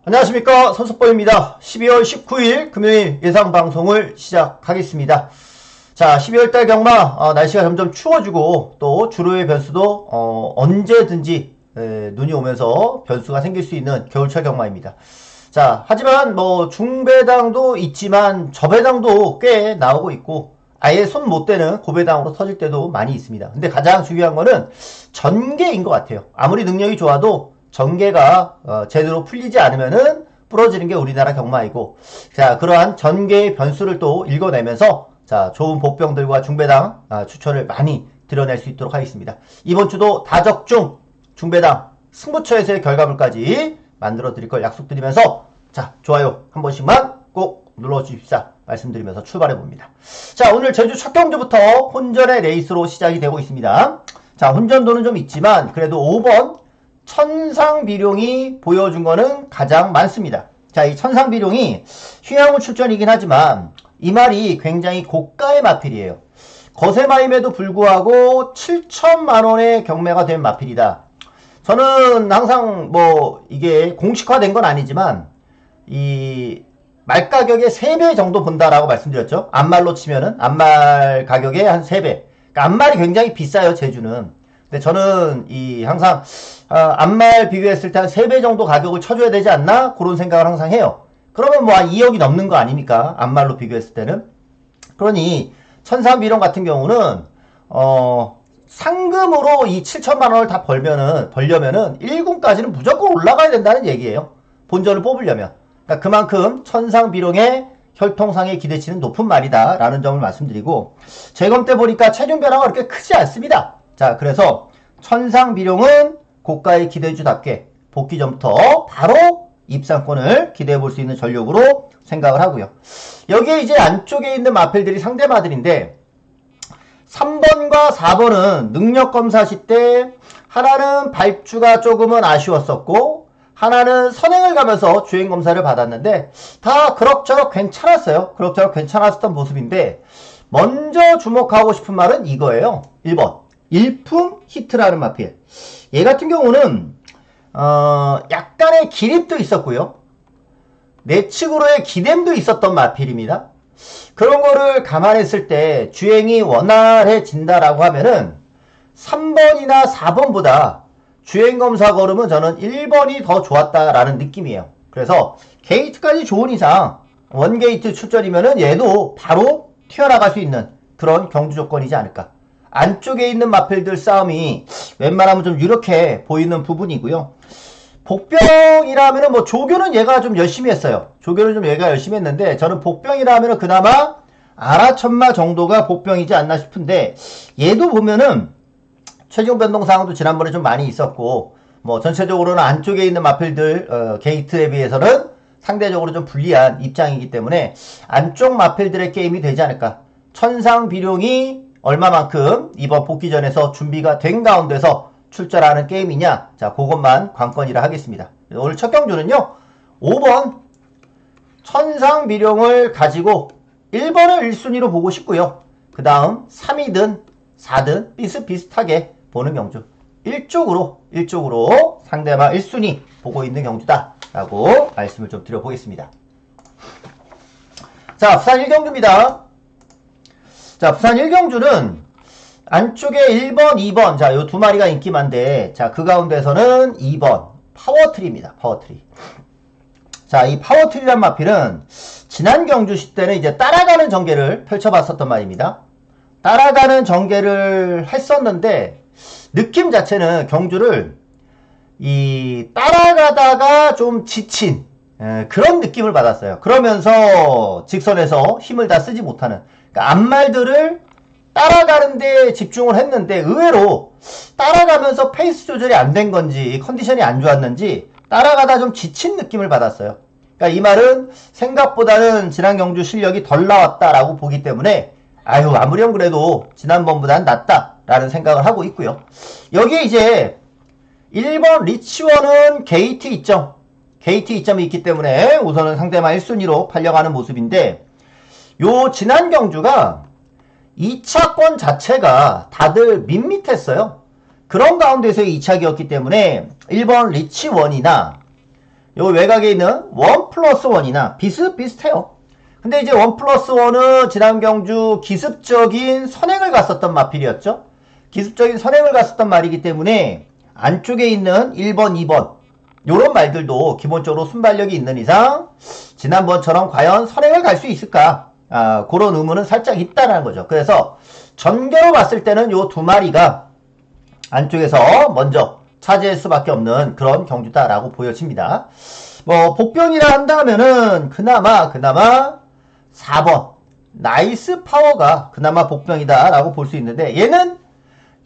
안녕하십니까, 선석보입니다. 12월 19일 금요일 예상방송을 시작하겠습니다. 자, 12월달 경마 날씨가 점점 추워지고 또 주로의 변수도 언제든지 눈이 오면서 변수가 생길 수 있는 겨울철 경마입니다. 자, 하지만 뭐 중배당도 있지만 저배당도 꽤 나오고 있고 아예 손 못 대는 고배당으로 터질 때도 많이 있습니다. 근데 가장 중요한 거는 전개인 것 같아요. 아무리 능력이 좋아도 전개가 제대로 풀리지 않으면은 부러지는 게 우리나라 경마이고, 자, 그러한 전개의 변수를 또 읽어내면서 자, 좋은 복병들과 중배당 추천을 많이 드러낼 수 있도록 하겠습니다. 이번 주도 다적중 중배당 승부처에서의 결과물까지 만들어 드릴 걸 약속드리면서, 자, 좋아요 한 번씩만 꼭 눌러주십사 말씀드리면서 출발해 봅니다. 자, 오늘 제주 첫 경주부터 혼전의 레이스로 시작이 되고 있습니다. 자, 혼전도는 좀 있지만 그래도 5번 천상비룡이 보여준 거는 가장 많습니다. 자, 이 천상비룡이 휴양후 출전이긴 하지만 이 말이 굉장히 고가의 마필이에요. 거세마임에도 불구하고 7천만원의 경매가 된 마필이다. 저는 항상 뭐 이게 공식화된 건 아니지만 이 말 가격의 3배 정도 본다라고 말씀드렸죠. 암말로 치면은 암말 가격의 한 3배. 그러니까 암말이 굉장히 비싸요, 제주는. 근데 저는 항상 암말 비교했을 때 한 3배 정도 가격을 쳐줘야 되지 않나? 그런 생각을 항상 해요. 그러면 뭐 한 2억이 넘는 거 아닙니까? 암말로 비교했을 때는. 그러니 천상비룡 같은 경우는 상금으로 이 7천만 원을 다 벌려면은 1군까지는 무조건 올라가야 된다는 얘기예요. 본전을 뽑으려면. 그러니까 그만큼 천상비룡의 혈통상의 기대치는 높은 말이다 라는 점을 말씀드리고, 재검 때 보니까 체중 변화가 그렇게 크지 않습니다. 자, 그래서 천상비룡은 고가의 기대주답게 복귀 전부터 바로 입상권을 기대해 볼 수 있는 전력으로 생각을 하고요. 여기에 이제 안쪽에 있는 마필들이 상대마들인데 3번과 4번은 능력검사 시때 하나는 발주가 조금은 아쉬웠었고 하나는 선행을 가면서 주행검사를 받았는데 다 그럭저럭 괜찮았어요. 그럭저럭 괜찮았었던 모습인데 먼저 주목하고 싶은 말은 이거예요. 1번 일품 히트라는 마필. 얘 같은 경우는 약간의 기립도 있었고요. 내측으로의 기댐도 있었던 마필입니다. 그런 거를 감안했을 때 주행이 원활해진다라고 하면은 3번이나 4번보다 주행검사 걸음은 저는 1번이 더 좋았다라는 느낌이에요. 그래서 게이트까지 좋은 이상 원게이트 출전이면은 얘도 바로 튀어나갈 수 있는 그런 경주 조건이지 않을까. 안쪽에 있는 마필들 싸움이 웬만하면 좀 유력해 보이는 부분이고요. 복병이라면은 뭐 조교는 얘가 좀 열심히 했어요. 조교는 좀 얘가 열심히 했는데 저는 복병이라면은 그나마 아라천마 정도가 복병이지 않나 싶은데 얘도 보면은 체중 변동 상황도 지난번에 좀 많이 있었고 뭐 전체적으로는 안쪽에 있는 마필들 게이트에 비해서는 상대적으로 좀 불리한 입장이기 때문에 안쪽 마필들의 게임이 되지 않을까. 천상비룡이 얼마만큼 이번 복귀전에서 준비가 된 가운데서 출전하는 게임이냐, 자, 그것만 관건이라 하겠습니다. 오늘 첫 경주는요 5번 천상비룡을 가지고 1번을 1순위로 보고 싶고요. 그 다음 3위든 4든 비슷비슷하게 보는 경주. 일쪽으로 상대방 1순위 보고 있는 경주다 라고 말씀을 좀 드려보겠습니다. 자, 부산 1경주입니다. 자, 부산 1경주는 안쪽에 1번, 2번, 자, 요 두 마리가 인기만데, 자, 그 가운데서는 2번, 파워트리입니다. 파워트리. 자, 이 파워트리란 마필은 지난 경주시 때는 이제 따라가는 전개를 펼쳐봤었던 말입니다. 따라가는 전개를 했었는데, 느낌 자체는 경주를 따라가다가 좀 지친, 그런 느낌을 받았어요. 그러면서 직선에서 힘을 다 쓰지 못하는, 그러니까 앞말들을 따라가는 데 집중을 했는데 의외로 따라가면서 페이스 조절이 안 된 건지 컨디션이 안 좋았는지 따라가다 좀 지친 느낌을 받았어요. 그러니까 이 말은 생각보다는 지난 경주 실력이 덜 나왔다라고 보기 때문에 아무렴 그래도 지난번보다는 낫다라는 생각을 하고 있고요. 여기에 이제 1번 리치원은 게이트 이점이 있기 때문에 우선은 상대방 1순위로 팔려가는 모습인데, 요 지난 경주가 2차권 자체가 다들 밋밋했어요. 그런 가운데서의 2차기였기 때문에 1번 리치원이나 요 외곽에 있는 1+1이나 비슷비슷해요. 근데 이제 1+1은 지난 경주 기습적인 선행을 갔었던 마필이었죠. 기습적인 선행을 갔었던 말이기 때문에 안쪽에 있는 1번, 2번 요런 말들도 기본적으로 순발력이 있는 이상 지난번처럼 과연 선행을 갈 수 있을까? 그런 의문은 살짝 있다는 거죠. 그래서 전개로 봤을 때는 요 두 마리가 안쪽에서 먼저 차지할 수밖에 없는 그런 경주다라고 보여집니다. 뭐 복병이라 한다면은 그나마 4번 나이스 파워가 그나마 복병이다라고 볼 수 있는데 얘는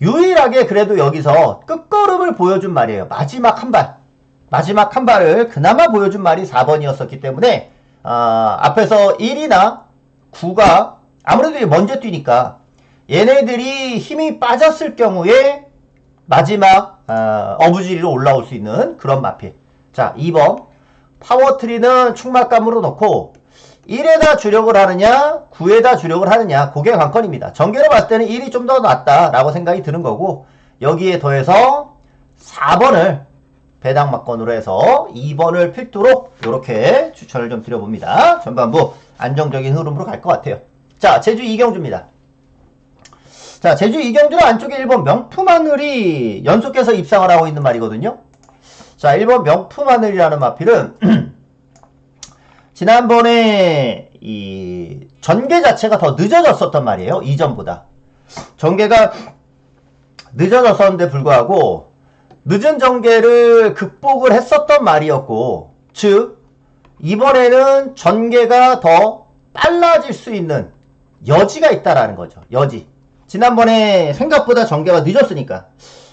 유일하게 그래도 여기서 끝걸음을 보여준 말이에요. 마지막 한 발을 그나마 보여준 말이 4번이었었기 때문에 앞에서 1이나 9가 아무래도 먼저 뛰니까 얘네들이 힘이 빠졌을 경우에 마지막 어부지리로 올라올 수 있는 그런 마필. 자, 2번 파워트리는 충막감으로 넣고 1에다 주력을 하느냐 9에다 주력을 하느냐 그게 관건입니다. 전개로 봤을 때는 1이 좀 더 낫다라고 생각이 드는 거고 여기에 더해서 4번을 배당막건으로 해서 2번을 필두로 이렇게 추천을 좀 드려봅니다. 전반부 안정적인 흐름으로 갈 것 같아요. 자, 제주 이경주입니다. 자, 제주 이경주는 안쪽에 1번 명품하늘이 연속해서 입상을 하고 있는 말이거든요. 자, 1번 명품하늘이라는 마필은 지난번에 이 전개 자체가 더 늦어졌었단 말이에요. 이전보다. 전개가 늦어졌었는데 불구하고 늦은 전개를 극복을 했었던 말이었고, 즉 이번에는 전개가 더 빨라질 수 있는 여지가 있다라는 거죠. 여지. 지난번에 생각보다 전개가 늦었으니까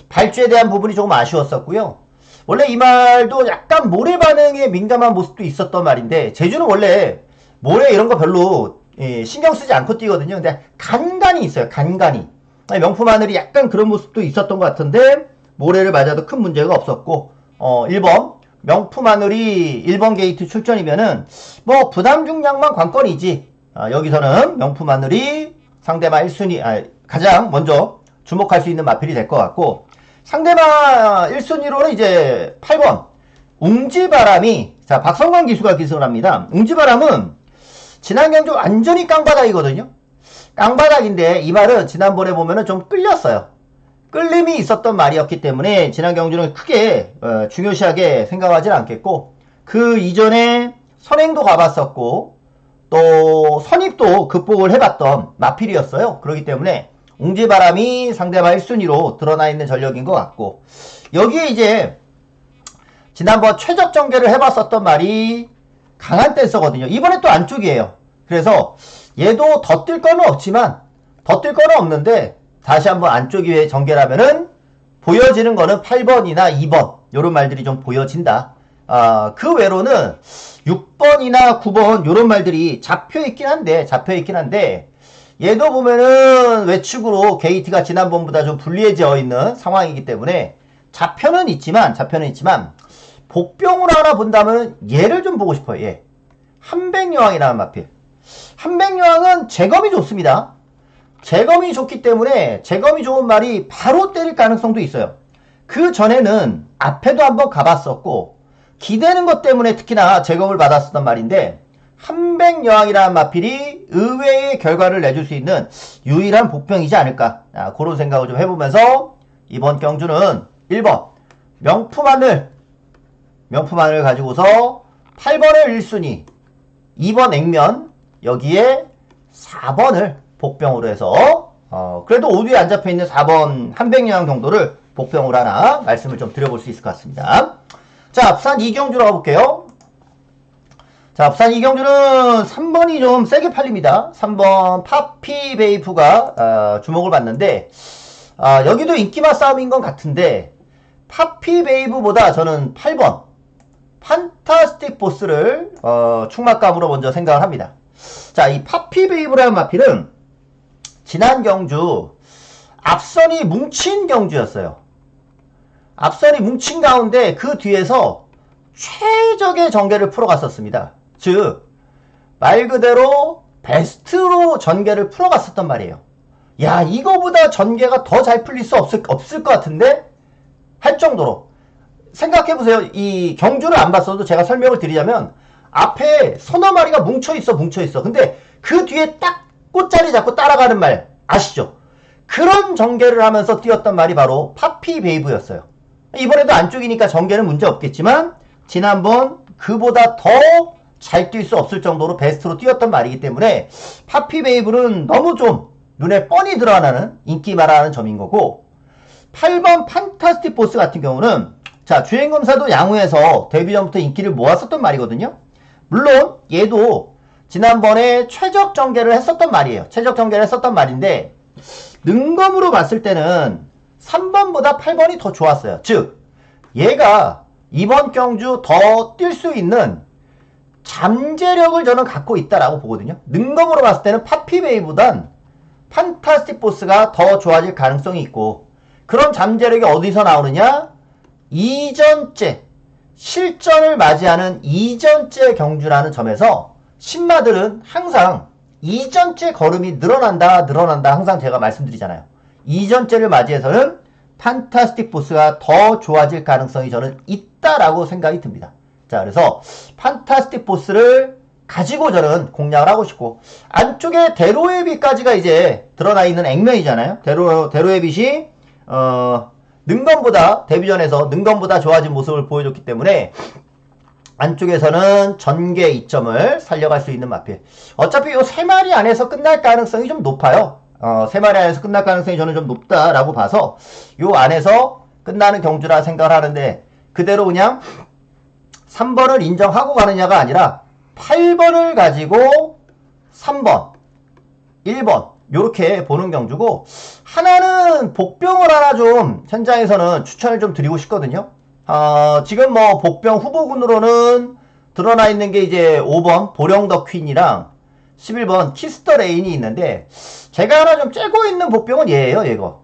발주에 대한 부분이 조금 아쉬웠었고요. 원래 이 말도 약간 모래 반응에 민감한 모습도 있었던 말인데 제주는 원래 모래 이런 거 별로 신경 쓰지 않고 뛰거든요. 근데 간간이 있어요. 간간이. 명품 하늘이 약간 그런 모습도 있었던 것 같은데 모래를 맞아도 큰 문제가 없었고 1번 명품 하늘이 1번 게이트 출전이면은 뭐 부담 중량만 관건이지 여기서는 명품 하늘이 상대방 1순위 가장 먼저 주목할 수 있는 마필이 될 것 같고 상대방 1순위로는 이제 8번 웅지바람이 자 박성광 기수가 기승을 합니다. 웅지바람은 지난 경주 완전히 깡바닥이거든요. 깡바닥인데 이 말은 지난번에 보면은 좀 끌렸어요. 끌림이 있었던 말이었기 때문에 지난 경주는 크게 중요시하게 생각하진 않겠고 그 이전에 선행도 가봤었고 또 선입도 극복을 해봤던 마필이었어요. 그렇기 때문에 웅지바람이 상대방 1순위로 드러나 있는 전력인 것 같고 여기에 이제 지난번 최적 전개를 해봤었던 말이 강한 댄서거든요. 이번에 또 안쪽이에요. 그래서 얘도 더 뛸 거는 없지만 더 뛸 거는 없는데 다시 한번 안쪽 위에 전개라면은 보여지는 거는 8번이나 2번 요런 말들이 좀 보여진다. 그 외로는 6번이나 9번 요런 말들이 잡혀있긴 한데 얘도 보면은 외축으로 게이트가 지난번보다 좀 불리해져 있는 상황이기 때문에 잡혀는 있지만 복병으로 하나 본다면 얘를 좀 보고 싶어요. 얘 한백여왕이라는 마필. 한백여왕은 재검이 좋습니다. 재검이 좋기 때문에 재검이 좋은 말이 바로 때릴 가능성도 있어요. 그 전에는 앞에도 한번 가봤었고 기대는 것 때문에 특히나 재검을 받았었던 말인데 한백여왕이라는 마필이 의외의 결과를 내줄 수 있는 유일한 복병이지 않을까 그런 생각을 좀 해보면서 이번 경주는 1번 명품하늘 가지고서 8번을 1순위 2번 액면 여기에 4번을 복병으로 해서 그래도 5위에 안 잡혀있는 4번 한백여왕 정도를 복병으로 하나 말씀을 좀 드려볼 수 있을 것 같습니다. 자, 부산 이경주로 가볼게요. 자, 부산 이경주는 3번이 좀 세게 팔립니다. 3번 파피 베이프가 주목을 받는데 여기도 인기맛 싸움인 것 같은데 파피 베이브보다 저는 8번 판타스틱 보스를 충막감으로 먼저 생각을 합니다. 자, 이 파피 베이브라는 마필은 지난 경주 앞선이 뭉친 경주였어요. 앞선이 뭉친 가운데 그 뒤에서 최적의 전개를 풀어갔었습니다. 즉 말 그대로 베스트로 전개를 풀어갔었단 말이에요. 야, 이거보다 전개가 더 잘 풀릴 수 없을 것 같은데 할 정도로 생각해보세요. 이 경주를 안 봤어도 제가 설명을 드리자면 앞에 서너 마리가 뭉쳐있어. 근데 그 뒤에 딱 꽃자리 잡고 따라가는 말 아시죠? 그런 전개를 하면서 뛰었던 말이 바로 파피 베이브였어요. 이번에도 안쪽이니까 전개는 문제 없겠지만 지난번 그보다 더 잘 뛸 수 없을 정도로 베스트로 뛰었던 말이기 때문에 파피 베이브는 너무 좀 눈에 뻔히 드러나는 인기마라는 점인 거고, 8번 판타스틱 보스 같은 경우는 자, 주행검사도 양호해서 데뷔 전부터 인기를 모았었던 말이거든요. 물론 얘도 지난번에 최적 전개를 했었던 말이에요. 최적 전개를 했었던 말인데 능검으로 봤을 때는 3번보다 8번이 더 좋았어요. 즉 얘가 이번 경주 더 뛸 수 있는 잠재력을 저는 갖고 있다라고 보거든요. 능검으로 봤을 때는 파피베이보단 판타스틱 보스가 더 좋아질 가능성이 있고, 그런 잠재력이 어디서 나오느냐? 이전째, 실전을 맞이하는 이전째 경주라는 점에서 신마들은 항상 이전째 걸음이 늘어난다 항상 제가 말씀드리잖아요. 이전째를 맞이해서는 판타스틱 보스가 더 좋아질 가능성이 저는 있다라고 생각이 듭니다. 자, 그래서 판타스틱 보스를 가지고 저는 공략을 하고 싶고, 안쪽에 대로의 빛까지가 이제 드러나 있는 액면이잖아요. 대로의 빛이 능검보다 데뷔전에서 능검보다 좋아진 모습을 보여줬기 때문에 안쪽에서는 전개 이점을 살려갈 수 있는 마필. 어차피 이 3마리 안에서 끝날 가능성이 좀 높아요. 3마리 안에서 끝날 가능성이 저는 좀 높다라고 봐서 이 안에서 끝나는 경주라 생각을 하는데, 그대로 그냥 3번을 인정하고 가느냐가 아니라 8번을 가지고 3번, 1번 요렇게 보는 경주고, 하나는 복병을 하나 좀 현장에서는 추천을 좀 드리고 싶거든요. 지금 뭐 복병 후보군으로는 드러나 있는 게 이제 5번 보령 더 퀸이랑 11번 키스 더 레인이 있는데, 제가 하나 좀 쬐고 있는 복병은 얘예요. 얘거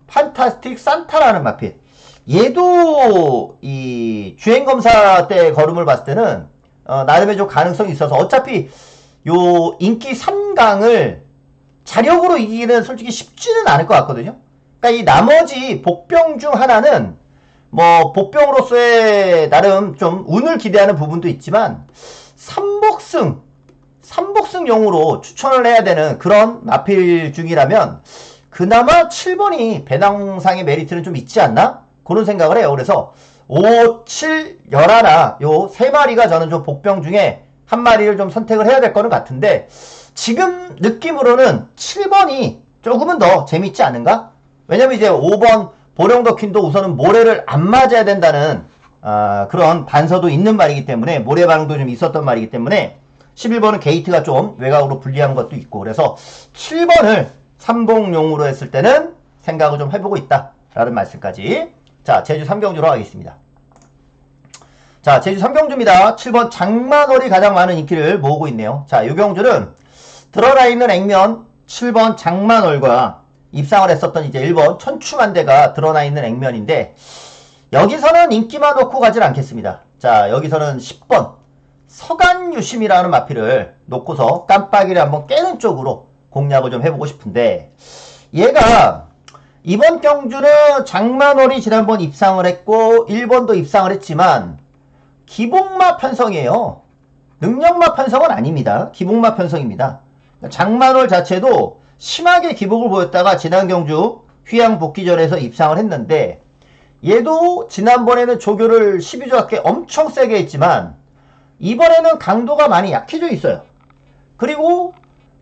판타스틱 산타라는 마필. 얘도 이 주행검사 때 걸음을 봤을 때는 나름의 좀 가능성이 있어서, 어차피 요 인기 3강을 자력으로 이기기는 솔직히 쉽지는 않을 것 같거든요. 그러니까 이 나머지 복병 중 하나는 뭐 복병으로서의 나름 좀 운을 기대하는 부분도 있지만 삼복승용으로 추천을 해야 되는 그런 마필 중이라면 그나마 7번이 배낭상의 메리트는 좀 있지 않나? 그런 생각을 해요. 그래서 5, 7, 11, 요 3마리가 저는 좀 복병 중에 한 마리를 좀 선택을 해야 될 거는 같은데, 지금 느낌으로는 7번이 조금은 더 재밌지 않은가? 왜냐면 이제 5번 보령더퀸도 우선은 모래를 안 맞아야 된다는 그런 단서도 있는 말이기 때문에, 모래 반응도 좀 있었던 말이기 때문에 11번은 게이트가 좀 외곽으로 불리한 것도 있고, 그래서 7번을 삼봉용으로 했을 때는 생각을 좀 해보고 있다 라는 말씀까지. 자, 제주 3경주로 하겠습니다. 자, 제주 3경주입니다. 7번 장만월이 가장 많은 인기를 모으고 있네요. 자, 이 경주는 드러나 있는 액면 7번 장만월과 입상을 했었던 이제 1번 천추만대가 드러나 있는 액면인데, 여기서는 인기만 놓고 가진 않겠습니다. 자, 여기서는 10번 서간유심이라는 마필을 놓고서 깜빡이를 한번 깨는 쪽으로 공략을 좀 해보고 싶은데, 얘가 이번 경주는 장만월이 지난번 입상을 했고 1번도 입상을 했지만 기복마 편성이에요. 능력마 편성은 아닙니다. 기복마 편성입니다. 장만월 자체도 심하게 기복을 보였다가 지난 경주 휘양 복귀전에서 입상을 했는데, 얘도 지난번에는 조교를 12조합계 엄청 세게 했지만 이번에는 강도가 많이 약해져 있어요. 그리고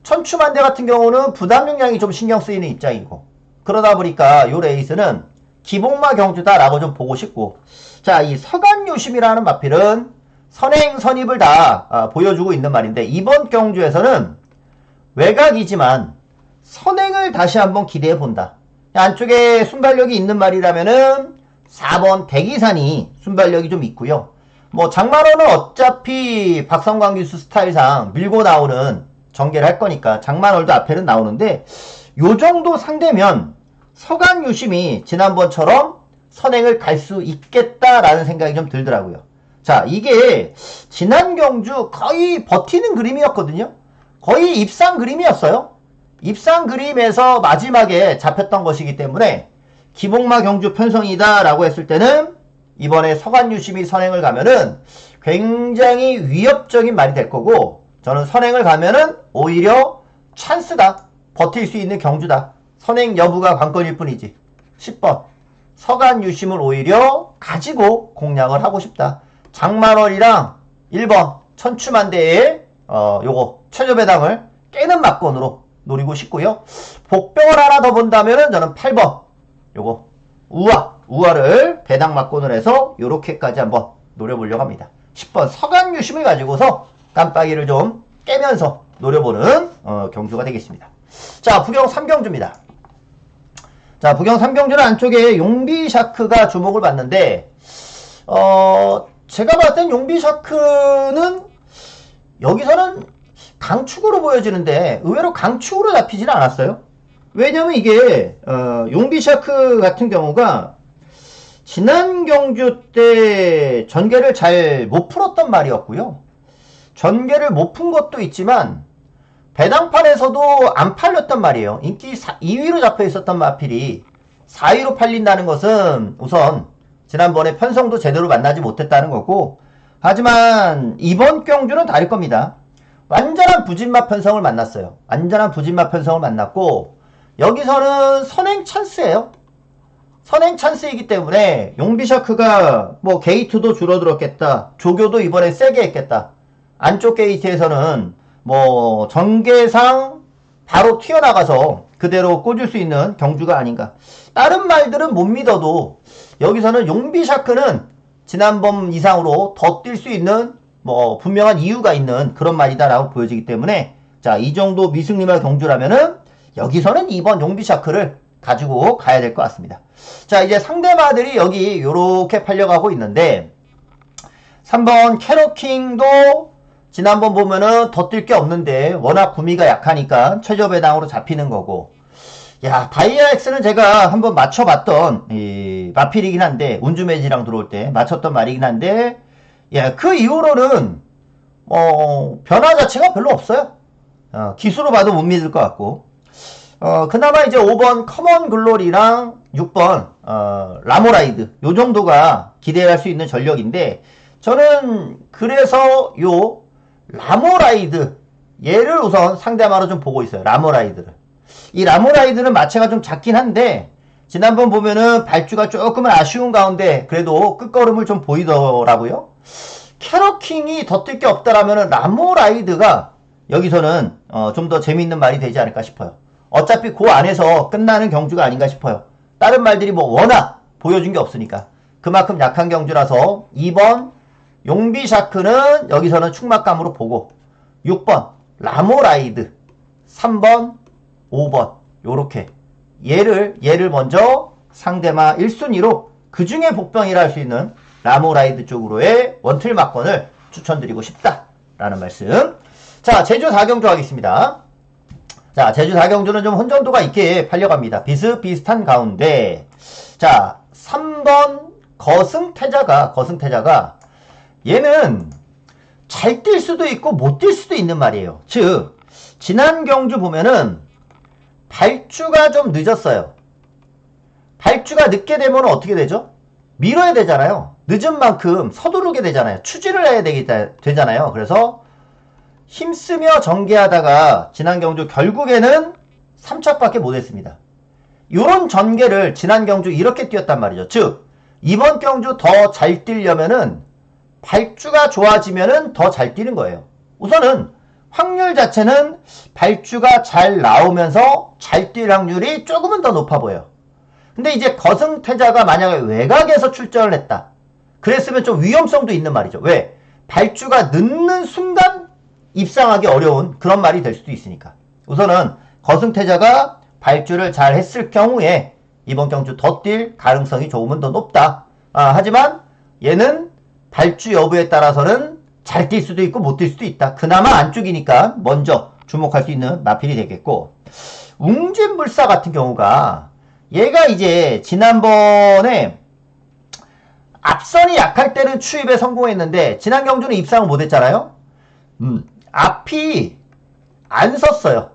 천추만대 같은 경우는 부담 용량이 좀 신경 쓰이는 입장이고, 그러다 보니까 요 레이스는 기복마 경주다라고 좀 보고 싶고, 자, 이 서간요심이라는 마필은 선행 선입을 다 보여주고 있는 말인데, 이번 경주에서는 외곽이지만 선행을 다시 한번 기대해 본다. 안쪽에 순발력이 있는 말이라면은 4번 대기산이 순발력이 좀 있고요. 뭐 장만호는 어차피 박성광 기수 스타일상 밀고 나오는 전개를 할 거니까 장만월도 앞에는 나오는데, 요 정도 상대면 서간유심이 지난번처럼 선행을 갈 수 있겠다라는 생각이 좀 들더라고요. 자, 이게 지난 경주 거의 버티는 그림이었거든요. 거의 입상 그림이었어요. 입상 그림에서 마지막에 잡혔던 것이기 때문에 기복마 경주 편성이다 라고 했을 때는 이번에 서간유심이 선행을 가면은 굉장히 위협적인 말이 될 거고, 저는 선행을 가면은 오히려 찬스다. 버틸 수 있는 경주다. 선행 여부가 관건일 뿐이지. 10번. 서간유심을 오히려 가지고 공략을 하고 싶다. 장만월이랑 1번 천추만대의 요거 최저배당을 깨는 막건으로 노리고 싶고요. 복병을 하나 더 본다면은 저는 8번 요거 우화를 배당 막건을 해서 요렇게까지 한번 노려보려고 합니다. 10번 서간유심을 가지고서 깜빡이를 좀 깨면서 노려보는 경주가 되겠습니다. 자, 부경 3경주입니다. 자, 부경 3경주는 안쪽에 용비샤크가 주목을 받는데 제가 봤을 땐 용비샤크는 여기서는 강축으로 보여지는데 의외로 강축으로 잡히지는 않았어요. 왜냐면 이게 용비샤크 같은 경우가 지난 경주 때 전개를 잘 못 풀었던 말이었고요. 전개를 못 푼 것도 있지만 배당판에서도 안 팔렸단 말이에요. 인기 2위로 잡혀 있었던 마필이 4위로 팔린다는 것은 우선 지난번에 편성도 제대로 만나지 못했다는 거고, 하지만 이번 경주는 다를 겁니다. 완전한 부진마 편성을 만났어요. 완전한 부진마 편성을 만났고, 여기서는 선행 찬스예요. 선행 찬스이기 때문에 용비샤크가 뭐 게이트도 줄어들었겠다. 조교도 이번에 세게 했겠다. 안쪽 게이트에서는 뭐 전개상 바로 튀어나가서 그대로 꽂을 수 있는 경주가 아닌가. 다른 말들은 못 믿어도 여기서는 용비샤크는 지난번 이상으로 더 뛸 수 있는 뭐 분명한 이유가 있는 그런 말이다라고 보여지기 때문에, 자, 이 정도 미승리마 경주라면은 여기서는 2번 용비샤크를 가지고 가야 될 것 같습니다. 자, 이제 상대마들이 여기 요렇게 팔려가고 있는데 3번 캐러킹도 지난번 보면은 더 뛸 게 없는데 워낙 구미가 약하니까 최저배당으로 잡히는 거고, 야, 다이아엑스는 제가 한번 맞춰봤던 이 마필이긴 한데, 운주매지랑 들어올 때 맞췄던 말이긴 한데, 야, 그 이후로는 변화 자체가 별로 없어요. 기수로 봐도 못 믿을 것 같고, 그나마 이제 5번 커먼 글로리랑 6번 라모라이드 요 정도가 기대할 수 있는 전력인데, 저는 그래서 요 라모라이드 얘를 우선 상대마로 좀 보고 있어요. 라모라이드를. 이 라모라이드는 마체가 좀 작긴 한데 지난번 보면은 발주가 조금은 아쉬운 가운데 그래도 끝걸음을 좀 보이더라고요. 캐러킹이 더 뛸 게 없다라면은 라모라이드가 여기서는 좀 더 재미있는 말이 되지 않을까 싶어요. 어차피 그 안에서 끝나는 경주가 아닌가 싶어요. 다른 말들이 뭐 워낙 보여준 게 없으니까. 그만큼 약한 경주라서 2번 용비샤크는 여기서는 충막감으로 보고, 6번 라모라이드, 3번 5번 요렇게 얘를 먼저 상대마 1순위로 그 중에 복병이라 할 수 있는 라모라이드 쪽으로의 원틀 막건을 추천드리고 싶다라는 말씀. 자, 제주 4경주 하겠습니다. 자, 제주 4경주는 좀 혼전도가 있게 팔려갑니다. 비슷비슷한 가운데, 자, 3번 거승태자가 얘는 잘 뛸 수도 있고 못 뛸 수도 있는 말이에요. 즉 지난 경주 보면은 발주가 좀 늦었어요. 발주가 늦게 되면 어떻게 되죠? 밀어야 되잖아요. 늦은 만큼 서두르게 되잖아요. 추진을 해야 되잖아요. 그래서 힘쓰며 전개하다가 지난 경주 결국에는 3착밖에 못했습니다. 요런 전개를 지난 경주 이렇게 뛰었단 말이죠. 즉 이번 경주 더 잘 뛰려면은 발주가 좋아지면은 더 잘 뛰는 거예요. 우선은 확률 자체는 발주가 잘 나오면서 잘 뛸 확률이 조금은 더 높아 보여요. 근데 이제 거승태자가 만약에 외곽에서 출전을 했다. 그랬으면 좀 위험성도 있는 말이죠. 왜? 발주가 늦는 순간 입상하기 어려운 그런 말이 될 수도 있으니까. 우선은 거승태자가 발주를 잘 했을 경우에 이번 경주 더 뛸 가능성이 조금은 더 높다. 하지만 얘는 발주 여부에 따라서는 잘 뛸 수도 있고 못 뛸 수도 있다. 그나마 안쪽이니까 먼저 주목할 수 있는 마필이 되겠고, 웅진불사 같은 경우가 얘가 이제 지난번에 앞선이 약할 때는 추입에 성공했는데 지난 경주는 입상을 못했잖아요. 앞이 안 섰어요.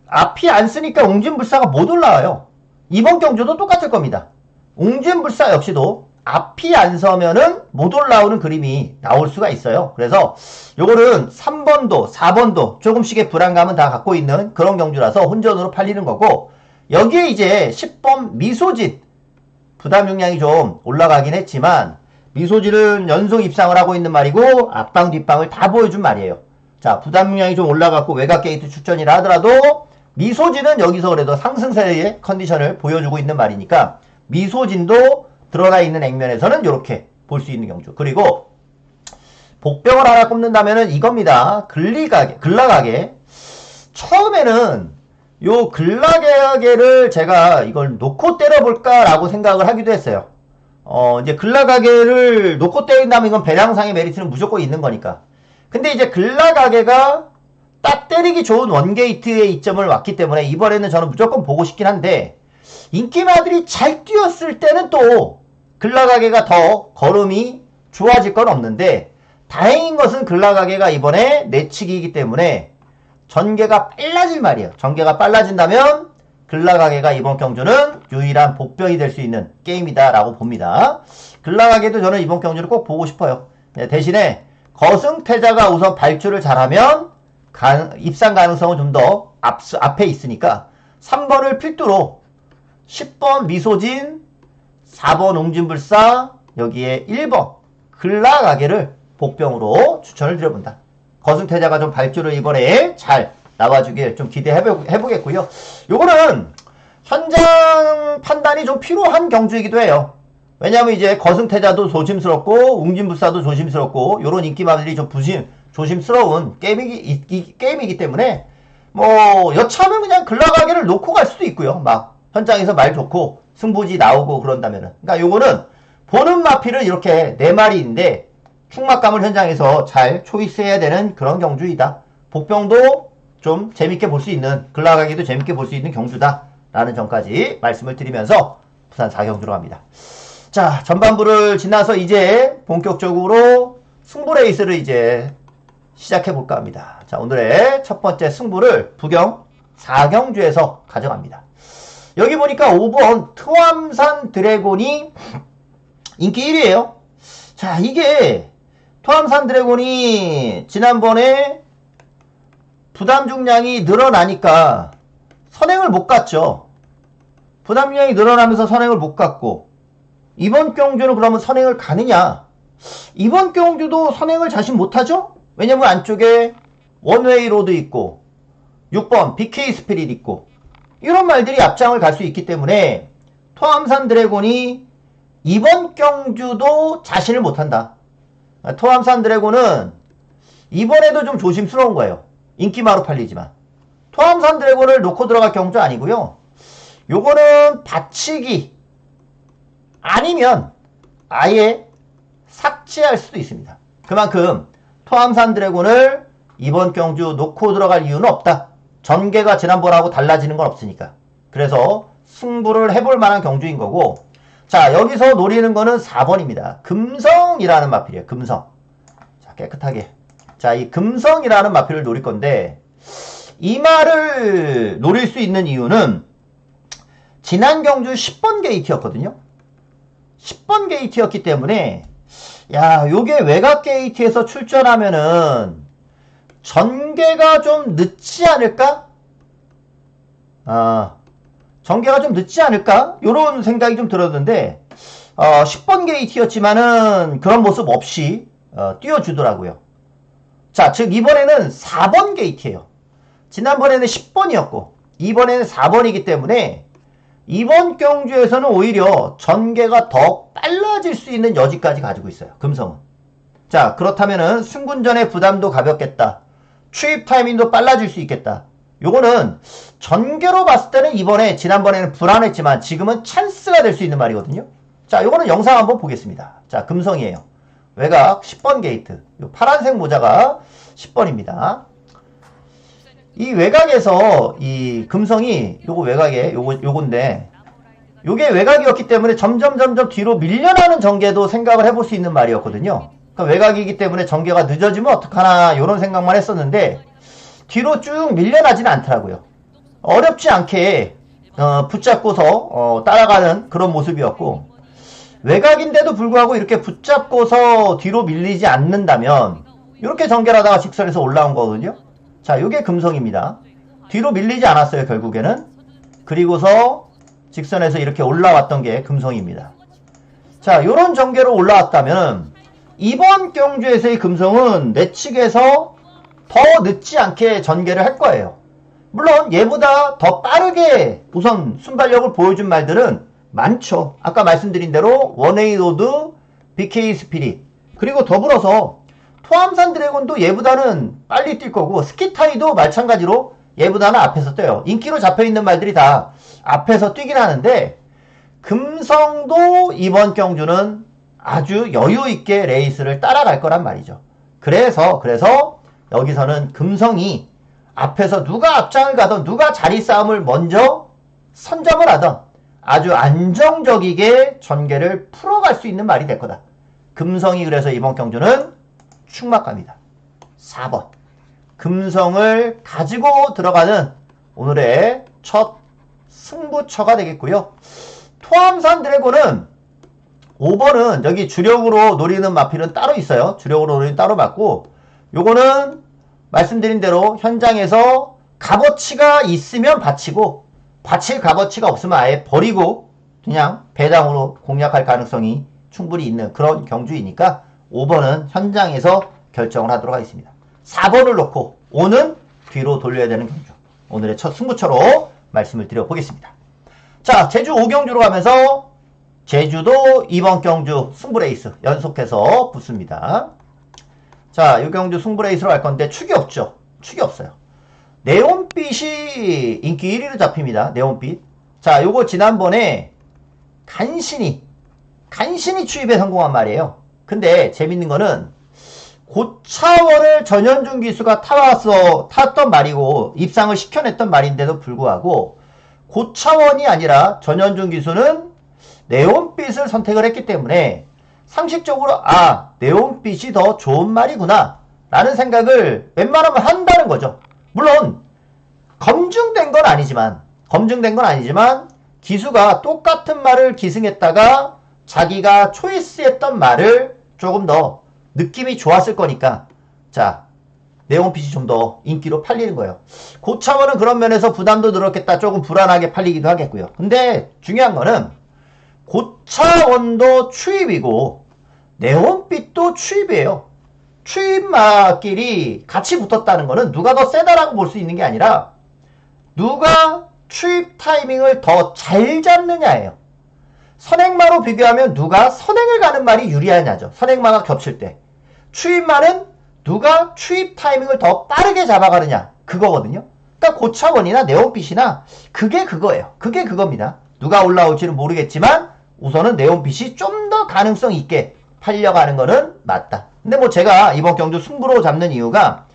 앞이 안 쓰니까 웅진불사가 못 올라와요. 이번 경주도 똑같을 겁니다. 웅진불사 역시도 앞이 안 서면은 못 올라오는 그림이 나올 수가 있어요. 그래서 요거는 3번도 4번도 조금씩의 불안감은 다 갖고 있는 그런 경주라서 혼전으로 팔리는 거고, 여기에 이제 10번 미소진 부담 용량이 좀 올라가긴 했지만 미소진은 연속 입상을 하고 있는 말이고 앞방 뒷방을 다 보여준 말이에요. 자, 부담 용량이 좀 올라갔고 외곽 게이트 출전이라 하더라도 미소진은 여기서 그래도 상승세의 컨디션을 보여주고 있는 말이니까 미소진도 드러나 있는 액면에서는 이렇게 볼 수 있는 경주. 그리고 복병을 하나 꼽는다면은 이겁니다. 글라가게. 처음에는 요 글라가게를 제가 이걸 놓고 때려볼까라고 생각을 하기도 했어요. 이제 글라가게를 놓고 때린다면 이건 배량상의 메리트는 무조건 있는 거니까. 근데 이제 글라가게가 딱 때리기 좋은 원게이트의 이점을 왔기 때문에 이번에는 저는 무조건 보고 싶긴 한데, 인기마들이 잘 뛰었을 때는 또 글라가게가 더 걸음이 좋아질 건 없는데, 다행인 것은 글라가게가 이번에 내치기이기 때문에 전개가 빨라질 말이에요. 전개가 빨라진다면 글라가게가 이번 경주는 유일한 복병이 될 수 있는 게임이다라고 봅니다. 글라가게도 저는 이번 경주를 꼭 보고 싶어요. 네, 대신에 거승태자가 우선 발주를 잘하면 입상 가능성은 좀 더 앞에 있으니까 3번을 필두로 10번 미소진, 4번 웅진불사, 여기에 1번 글라가게를 복병으로 추천을 드려본다. 거승태자가 좀 발주를 이번에 잘 나와주길 좀 기대해보겠고요. 요거는 현장 판단이 좀 필요한 경주이기도 해요. 왜냐하면 이제 거승태자도 조심스럽고 웅진불사도 조심스럽고 요런 인기마들이 좀 조심스러운 게임이기 때문에 뭐 여차하면 그냥 글라가게를 놓고 갈 수도 있고요. 막 현장에서 말 좋고 승부지 나오고 그런다면은. 그러니까 요거는 보는 마필은 이렇게 4마리인데 충막감을 현장에서 잘 초이스해야 되는 그런 경주이다. 복병도 좀 재밌게 볼 수 있는, 글라가게도 재밌게 볼 수 있는 경주다 라는 점까지 말씀을 드리면서 부산 4경주로 갑니다. 자, 전반부를 지나서 이제 본격적으로 승부 레이스를 이제 시작해볼까 합니다. 자, 오늘의 첫 번째 승부를 부경 4경주에서 가져갑니다. 여기 보니까 5번 토암산 드래곤이 인기 1위에요. 자, 이게 토암산 드래곤이 지난번에 부담 중량이 늘어나니까 선행을 못 갔죠. 부담 중량이 늘어나면서 선행을 못 갔고, 이번 경주는 그러면 선행을 가느냐? 이번 경주도 선행을 자신 못하죠? 왜냐면 안쪽에 원웨이 로드 있고 6번 BK 스피릿 있고 이런 말들이 앞장을 갈 수 있기 때문에 토암산 드래곤이 이번 경주도 자신을 못한다. 토암산 드래곤은 이번에도 좀 조심스러운 거예요. 인기마로 팔리지만 토암산 드래곤을 놓고 들어갈 경주 아니고요. 요거는 받치기 아니면 아예 삭제할 수도 있습니다. 그만큼 토암산 드래곤을 이번 경주 놓고 들어갈 이유는 없다. 전개가 지난번하고 달라지는 건 없으니까. 그래서 승부를 해볼 만한 경주인 거고, 자, 여기서 노리는 거는 4번입니다. 금성이라는 마필이에요. 금성. 자, 깨끗하게. 자, 이 금성이라는 마필을 노릴 건데, 이 말을 노릴 수 있는 이유는 지난 경주 10번 게이트였거든요. 10번 게이트였기 때문에, 야, 요게 외곽 게이트에서 출전하면은 전개가 좀 늦지 않을까? 전개가 좀 늦지 않을까? 요런 생각이 좀 들었는데 10번 게이트였지만은 그런 모습 없이 띄워주더라고요. 자, 즉 이번에는 4번 게이트예요. 지난번에는 10번이었고 이번에는 4번이기 때문에 이번 경주에서는 오히려 전개가 더 빨라질 수 있는 여지까지 가지고 있어요. 금성은. 자, 그렇다면은 승군전의 부담도 가볍겠다. 추입 타이밍도 빨라질 수 있겠다. 요거는 전개로 봤을 때는 이번에 지난번에는 불안했지만 지금은 찬스가 될 수 있는 말이거든요. 자, 요거는 영상 한번 보겠습니다. 자, 금성이에요. 외곽 10번 게이트. 요 파란색 모자가 10번입니다. 이 외곽에서 이 금성이 요거 외곽에 요건데 요게 외곽이었기 때문에 점점 뒤로 밀려나는 전개도 생각을 해볼 수 있는 말이었거든요. 그러니까 외곽이기 때문에 전개가 늦어지면 어떡하나 요런 생각만 했었는데 뒤로 쭉 밀려나지는 않더라고요. 어렵지 않게 붙잡고서 따라가는 그런 모습이었고, 외곽인데도 불구하고 이렇게 붙잡고서 뒤로 밀리지 않는다면 이렇게 전개하다가 직선에서 올라온 거거든요. 자, 이게 금성입니다. 뒤로 밀리지 않았어요, 결국에는. 그리고서 직선에서 이렇게 올라왔던 게 금성입니다. 자, 요런 전개로 올라왔다면 이번 경주에서의 금성은 내 측에서 더 늦지 않게 전개를 할 거예요. 물론 얘보다 더 빠르게 우선 순발력을 보여준 말들은 많죠. 아까 말씀드린 대로 원에이 로드, BK 스피릿, 그리고 더불어서 토암산 드래곤도 얘보다는 빨리 뛸 거고, 스키타이도 마찬가지로 얘보다는 앞에서 뛰어요. 인기로 잡혀있는 말들이 다 앞에서 뛰긴 하는데, 금성도 이번 경주는 아주 여유있게 레이스를 따라갈 거란 말이죠. 그래서 여기서는 금성이 앞에서 누가 앞장을 가던 누가 자리 싸움을 먼저 선점을 하던 아주 안정적이게 전개를 풀어갈 수 있는 말이 될 거다. 금성이 그래서 이번 경주는 충막갑니다. 4번. 금성을 가지고 들어가는 오늘의 첫 승부처가 되겠고요. 토암산 드래곤은 5번은 여기 주력으로 노리는 마필은 따로 있어요. 주력으로 노리는 따로 맞고, 요거는 말씀드린 대로 현장에서 값어치가 있으면 바치고, 바칠 값어치가 없으면 아예 버리고 그냥 배당으로 공략할 가능성이 충분히 있는 그런 경주이니까 5번은 현장에서 결정을 하도록 하겠습니다. 4번을 놓고 5는 뒤로 돌려야 되는 경주. 오늘의 첫 승부처로 말씀을 드려보겠습니다. 자, 제주 5경주로 가면서 제주도 이번 경주 승부레이스 연속해서 붙습니다. 자, 이 경주 승부레이스로 갈 건데 축이 없죠. 축이 없어요. 네온빛이 인기 1위로 잡힙니다. 네온빛. 자, 요거 지난번에 간신히 추입에 성공한 말이에요. 근데 재밌는 거는 고차원을 전현준 기수가 탔던 말이고 입상을 시켜냈던 말인데도 불구하고 고차원이 아니라 전현준 기수는 네온빛을 선택을 했기 때문에 상식적으로 네온빛이 더 좋은 말이구나 라는 생각을 웬만하면 한다는 거죠. 물론 검증된 건 아니지만 기수가 똑같은 말을 기승했다가 자기가 초이스했던 말을 조금 더 느낌이 좋았을 거니까, 자, 네온빛이 좀 더 인기로 팔리는 거예요. 고차원은 그런 면에서 부담도 늘었겠다, 조금 불안하게 팔리기도 하겠고요. 근데 중요한 거는 고차원도 추입이고 네온빛도 추입이에요. 추입마끼리 같이 붙었다는 거는 누가 더 세다라고 볼 수 있는 게 아니라 누가 추입 타이밍을 더 잘 잡느냐예요. 선행마로 비교하면 누가 선행을 가는 말이 유리하냐죠. 선행마가 겹칠 때. 추입마는 누가 추입 타이밍을 더 빠르게 잡아가느냐, 그거거든요. 그러니까 고차원이나 네온빛이나 그게 그거예요. 그게 그겁니다. 누가 올라올지는 모르겠지만 우선은 네온빛이 좀 더 가능성 있게 팔려가는 거는 맞다. 근데 뭐 제가 이번 경주 승부로 잡는 이유가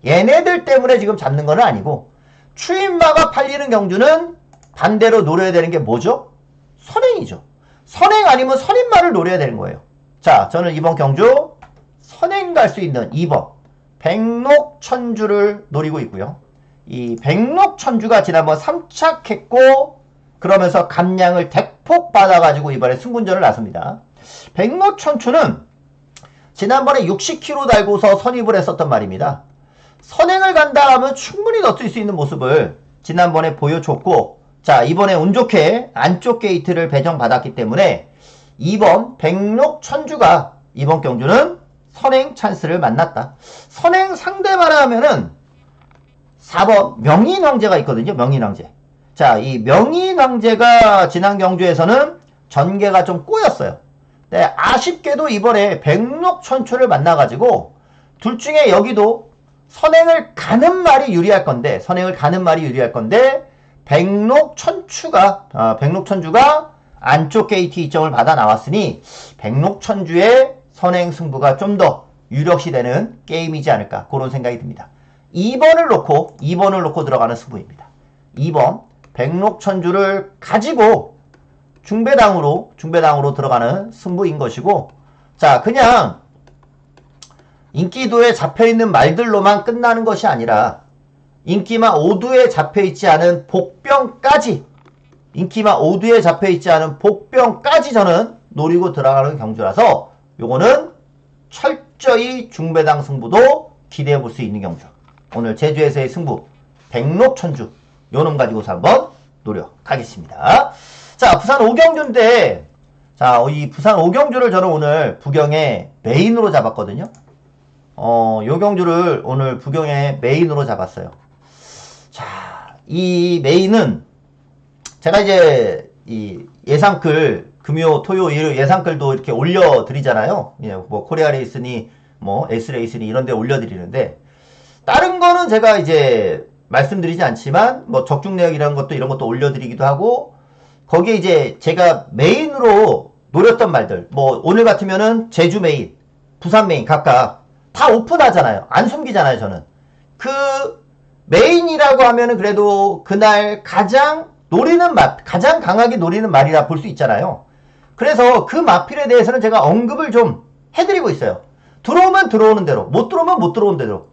얘네들 때문에 지금 잡는 건 아니고, 추임마가 팔리는 경주는 반대로 노려야 되는 게 뭐죠? 선행이죠. 선행 아니면 선임마를 노려야 되는 거예요. 자, 저는 이번 경주 선행 갈 수 있는 2번 백록천주를 노리고 있고요. 이 백록천주가 지난번 3착했고 그러면서 감량을 대폭 받아가지고 이번에 승군전을 나섭니다. 백록천주는 지난번에 60km 달고서 선입을 했었던 말입니다. 선행을 간다 하면 충분히 넣을 수 있는 모습을 지난번에 보여줬고, 자, 이번에 운 좋게 안쪽 게이트를 배정받았기 때문에 2번 백록천주가 이번 경주는 선행 찬스를 만났다. 선행 상대마라 하면은 4번 명인왕제가 있거든요. 명인왕제. 자, 이 명인왕제가 지난 경주에서는 전개가 좀 꼬였어요. 네, 아쉽게도 이번에 백록천추를 만나가지고 둘 중에 여기도 선행을 가는 말이 유리할 건데 백록천주가 안쪽 게이트 이점을 받아 나왔으니 백록천주의 선행 승부가 좀 더 유력시 되는 게임이지 않을까, 그런 생각이 듭니다. 2번을 놓고 들어가는 승부입니다. 2번 백록천주를 가지고 중배당으로 들어가는 승부인 것이고, 자, 그냥 인기도에 잡혀있는 말들로만 끝나는 것이 아니라 인기만 5두에 잡혀있지 않은 복병까지 인기마 5두에 잡혀있지 않은 복병까지 저는 노리고 들어가는 경주라서 요거는 철저히 중배당 승부도 기대해 볼 수 있는 경주. 오늘 제주에서의 승부 백록천주 요놈 가지고서 한번 노력하겠습니다. 자, 부산 5경주인데 자, 이 부산 5경주를 저는 오늘 부경의 메인으로 잡았거든요. 요 경주를 오늘 부경의 메인으로 잡았어요. 자, 이 메인은 제가 이제 이 예상글 금요, 토요, 일 예상글도 이렇게 올려드리잖아요. 예, 뭐 코리아 레이스니 뭐 S 레이스니 이런 데 올려드리는데 다른 거는 제가 이제 말씀드리지 않지만 뭐 적중 내역 이런 것도 올려드리기도 하고 거기에 이제 제가 메인으로 노렸던 말들 뭐 오늘 같으면은 제주 메인, 부산 메인 각각 다 오픈하잖아요. 안 숨기잖아요. 저는 그 메인이라고 하면은 그래도 그날 가장 노리는 맛, 가장 강하게 노리는 말이라 볼 수 있잖아요. 그래서 그 마필에 대해서는 제가 언급을 좀 해드리고 있어요. 들어오면 들어오는 대로, 못 들어오면 못 들어오는 대로.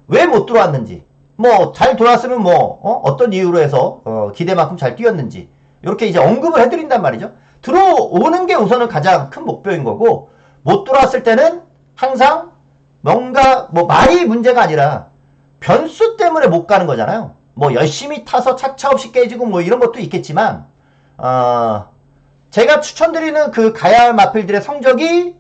왜 못 들어왔는지, 뭐 잘 들어왔으면 뭐 어떤 이유로 해서 기대만큼 잘 뛰었는지 이렇게 이제 언급을 해드린단 말이죠. 들어오는 게 우선은 가장 큰 목표인 거고 못 들어왔을 때는 항상 뭔가 뭐 말이 문제가 아니라 변수 때문에 못 가는 거잖아요. 뭐 열심히 타서 착차 없이 깨지고 뭐 이런 것도 있겠지만 제가 추천드리는 그 가야 할 마필들의 성적이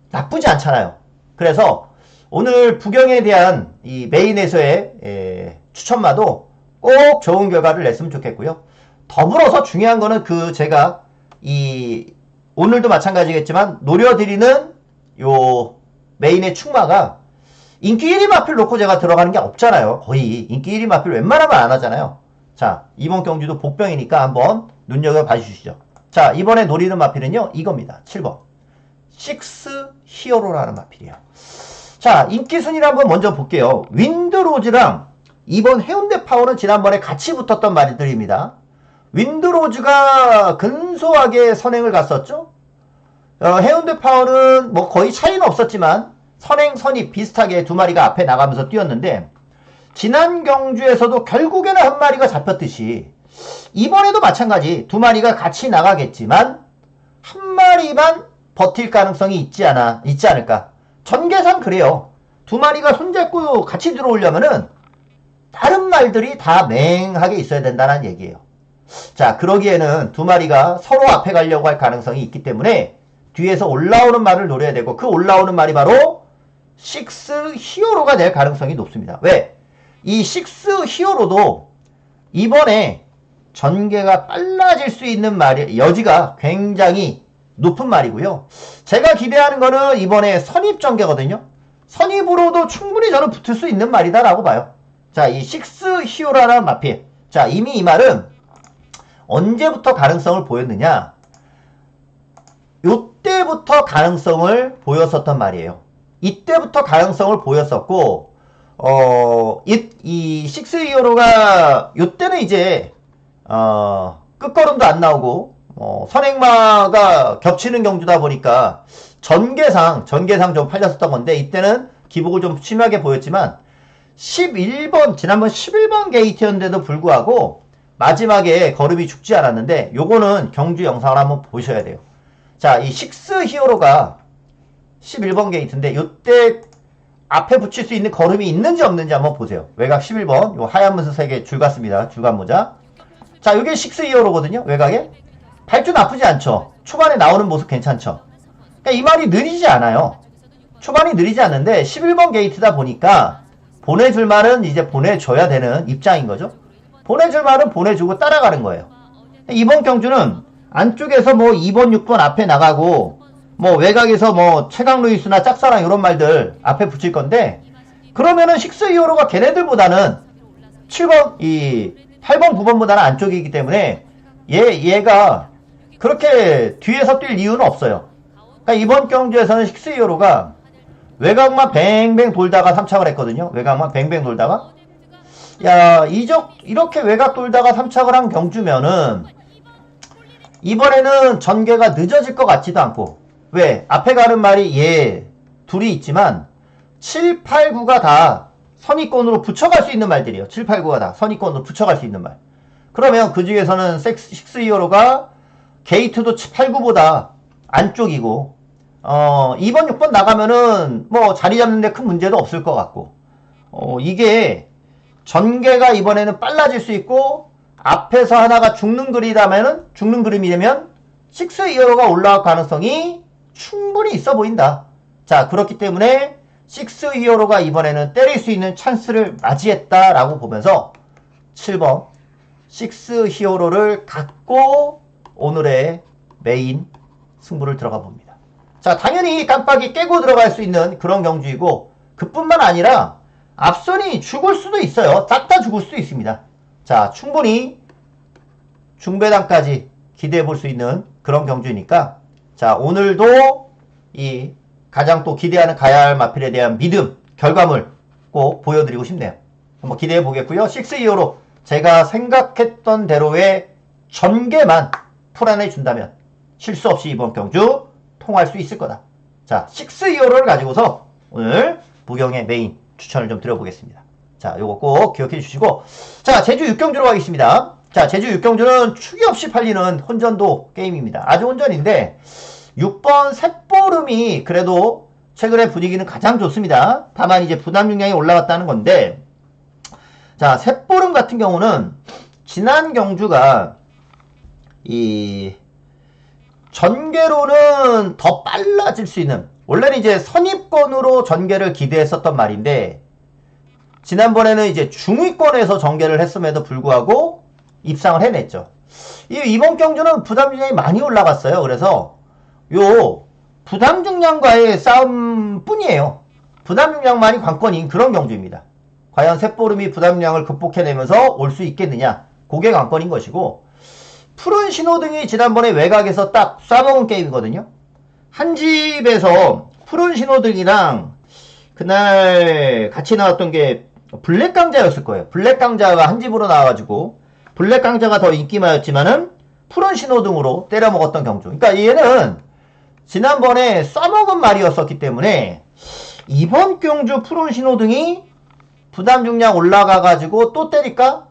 나쁘지 않잖아요. 그래서 오늘 부경에 대한 이 메인에서의 추천마도 꼭 좋은 결과를 냈으면 좋겠고요. 더불어서 중요한 거는 그 제가 이 오늘도 마찬가지겠지만 노려드리는 요 메인의 충마가 인기 1위 마필 놓고 제가 들어가는 게 없잖아요. 거의 인기 1위 마필 웬만하면 안 하잖아요. 자, 이번 경주도 복병이니까 한번 눈여겨봐 주시죠. 자, 이번에 노리는 마필은요 이겁니다. 7번 식스 히어로라는 마필이에요. 자, 인기 순위를 한번 먼저 볼게요. 윈드로즈랑 이번 해운대 파워는 지난번에 같이 붙었던 말들입니다. 윈드로즈가 근소하게 선행을 갔었죠. 해운대 파워는 뭐 거의 차이는 없었지만 선행, 선입 비슷하게 두 마리가 앞에 나가면서 뛰었는데 지난 경주에서도 결국에는 한 마리가 잡혔듯이 이번에도 마찬가지 두 마리가 같이 나가겠지만 한 마리만 버틸 가능성이 있지 않을까. 전개상 그래요. 두 마리가 손잡고 같이 들어오려면은 다른 말들이 다 맹하게 있어야 된다는 얘기예요. 자, 그러기에는 두 마리가 서로 앞에 가려고 할 가능성이 있기 때문에 뒤에서 올라오는 말을 노려야 되고 그 올라오는 말이 바로 식스 히어로가 될 가능성이 높습니다. 왜? 이 식스 히어로도 이번에 전개가 빨라질 수 있는 말이 여지가 굉장히 높은 말이고요. 제가 기대하는 거는 이번에 선입 전개거든요. 선입으로도 충분히 저는 붙을 수 있는 말이다라고 봐요. 자, 이 식스 히어로라는 마필. 자, 이미 이 말은 언제부터 가능성을 보였느냐? 요때부터 가능성을 보였었단 말이에요. 이때부터 가능성을 보였었고, 이 식스 히어로가 요때는 이제 끝걸음도 안 나오고 선행마가 겹치는 경주다 보니까 전개상 좀 팔렸었던 건데 이때는 기복을 좀 심하게 보였지만 11번 지난번 11번 게이트였는데도 불구하고 마지막에 걸음이 죽지 않았는데 요거는 경주 영상을 한번 보셔야 돼요. 자, 이 식스 히어로가 11번 게이트인데 요때 앞에 붙일 수 있는 걸음이 있는지 없는지 한번 보세요. 외곽 11번 요 하얀 문서 3개 줄 같습니다. 줄간 모자. 자, 요게 식스 히어로거든요. 외곽에 발주 나쁘지 않죠. 초반에 나오는 모습 괜찮죠. 그러니까 이 말이 느리지 않아요. 초반이 느리지 않는데 11번 게이트다 보니까 보내줄 말은 이제 보내줘야 되는 입장인 거죠. 보내줄 말은 보내주고 따라가는 거예요. 이번 경주는 안쪽에서 뭐 2번, 6번 앞에 나가고 뭐 외곽에서 뭐 최강 루이스나 짝사랑 이런 말들 앞에 붙일 건데 그러면은 식스 히어로가 걔네들보다는 7번, 8번, 9번보다는 안쪽이기 때문에 얘가 그렇게 뒤에서 뛸 이유는 없어요. 그러니까 이번 경주에서는 식스 히어로가 외곽만 뱅뱅 돌다가 3착을 했거든요. 외곽만 뱅뱅 돌다가 야, 이렇게 외곽 돌다가 3착을 한 경주면은 이번에는 전개가 늦어질 것 같지도 않고 왜? 앞에 가는 말이 얘 둘이 있지만 7, 8, 9가 다 선위권으로 붙여갈 수 있는 말들이에요. 7, 8, 9가 다 선위권으로 붙여갈 수 있는 말. 그러면 그 중에서는 6 히어로가 게이트도 8, 9보다 안쪽이고 2번, 6번 나가면은 뭐 자리 잡는데 큰 문제도 없을 것 같고 이게 전개가 이번에는 빨라질 수 있고 앞에서 하나가 죽는 그림이 되면 6 히어로가 올라갈 가능성이 충분히 있어 보인다. 자, 그렇기 때문에 6 히어로가 이번에는 때릴 수 있는 찬스를 맞이했다라고 보면서 7번 6 히어로를 갖고 오늘의 메인 승부를 들어가 봅니다. 자, 당연히 깜빡이 깨고 들어갈 수 있는 그런 경주이고 그뿐만 아니라 앞선이 죽을 수도 있어요. 싹 다 죽을 수도 있습니다. 자, 충분히 중배당까지 기대해 볼 수 있는 그런 경주니까 자, 오늘도 이 가장 또 기대하는 가야 할 마필에 대한 믿음, 결과물 꼭 보여드리고 싶네요. 한번 기대해 보겠고요. 6 히어로 제가 생각했던 대로의 전개만 풀어내 준다면 실수 없이 이번 경주 통할 수 있을 거다. 자, 6 히어로를 가지고서 오늘 부경의 메인 추천을 좀 드려보겠습니다. 자, 요거 꼭 기억해 주시고 자, 제주 6경주로 가겠습니다. 자, 제주 6경주는 축이 없이 팔리는 혼전도 게임입니다. 아주 혼전인데 6번 셋보름이 그래도 최근에 분위기는 가장 좋습니다. 다만 이제 부담 용량이 올라갔다는 건데 자, 셋보름 같은 경우는 지난 경주가 이 전개로는 더 빨라질 수 있는 원래는 이제 선입권으로 전개를 기대했었던 말인데 지난번에는 이제 중위권에서 전개를 했음에도 불구하고 입상을 해냈죠. 이번 경주는 부담 중량이 많이 올라갔어요. 그래서 요 부담 중량과의 싸움 뿐이에요. 부담 중량만이 관건인 그런 경주입니다. 과연 셋보름이 부담 중량을 극복해내면서 올 수 있겠느냐, 그게 관건인 것이고 푸른 신호등이 지난번에 외곽에서 딱 쏴먹은 게임이거든요. 한 집에서 푸른 신호등이랑 그날 같이 나왔던 게 블랙 강자였을 거예요. 블랙 강자가 한 집으로 나와가지고 블랙 강자가 더 인기마였지만은 푸른 신호등으로 때려먹었던 경주. 그러니까 얘는 지난번에 쏴먹은 말이었었기 때문에 이번 경주 푸른 신호등이 부담 중량 올라가가지고 또 때릴까?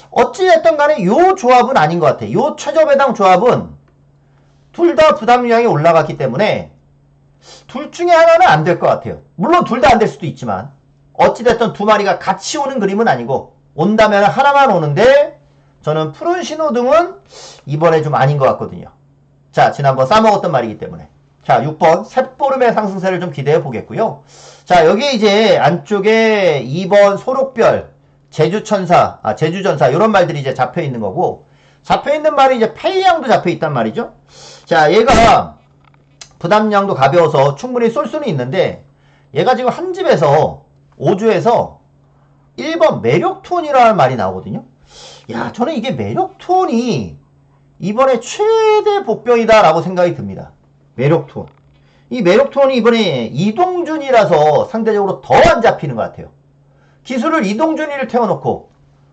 어찌됐든 간에 요 조합은 아닌 것 같아. 요 최저배당 조합은 둘 다 부담 중량이 올라갔기 때문에 둘 중에 하나는 안 될 것 같아요. 물론 둘 다 안 될 수도 있지만 어찌됐든 두 마리가 같이 오는 그림은 아니고 온다면 하나만 오는데 저는 푸른 신호등은 이번에 좀 아닌 것 같거든요. 자, 지난번 싸먹었던 말이기 때문에 자, 6번 셋보름의 상승세를 좀 기대해 보겠고요. 자, 여기 이제 안쪽에 2번 소록별, 제주천사, 제주전사 이런 말들이 이제 잡혀 있는 거고 잡혀 있는 말이 이제 페이양도 잡혀 있단 말이죠. 자, 얘가 부담량도 가벼워서 충분히 쏠 수는 있는데 얘가 지금 한 집에서 5주에서 1번 매력톤이라는 말이 나오거든요. 야, 저는 이게 매력톤이 이번에 최대 복병이다 라고 생각이 듭니다. 매력톤. 이 매력톤이 이번에 이동준이라서 상대적으로 더 안 잡히는 것 같아요. 기술을 이동준이를 태워놓고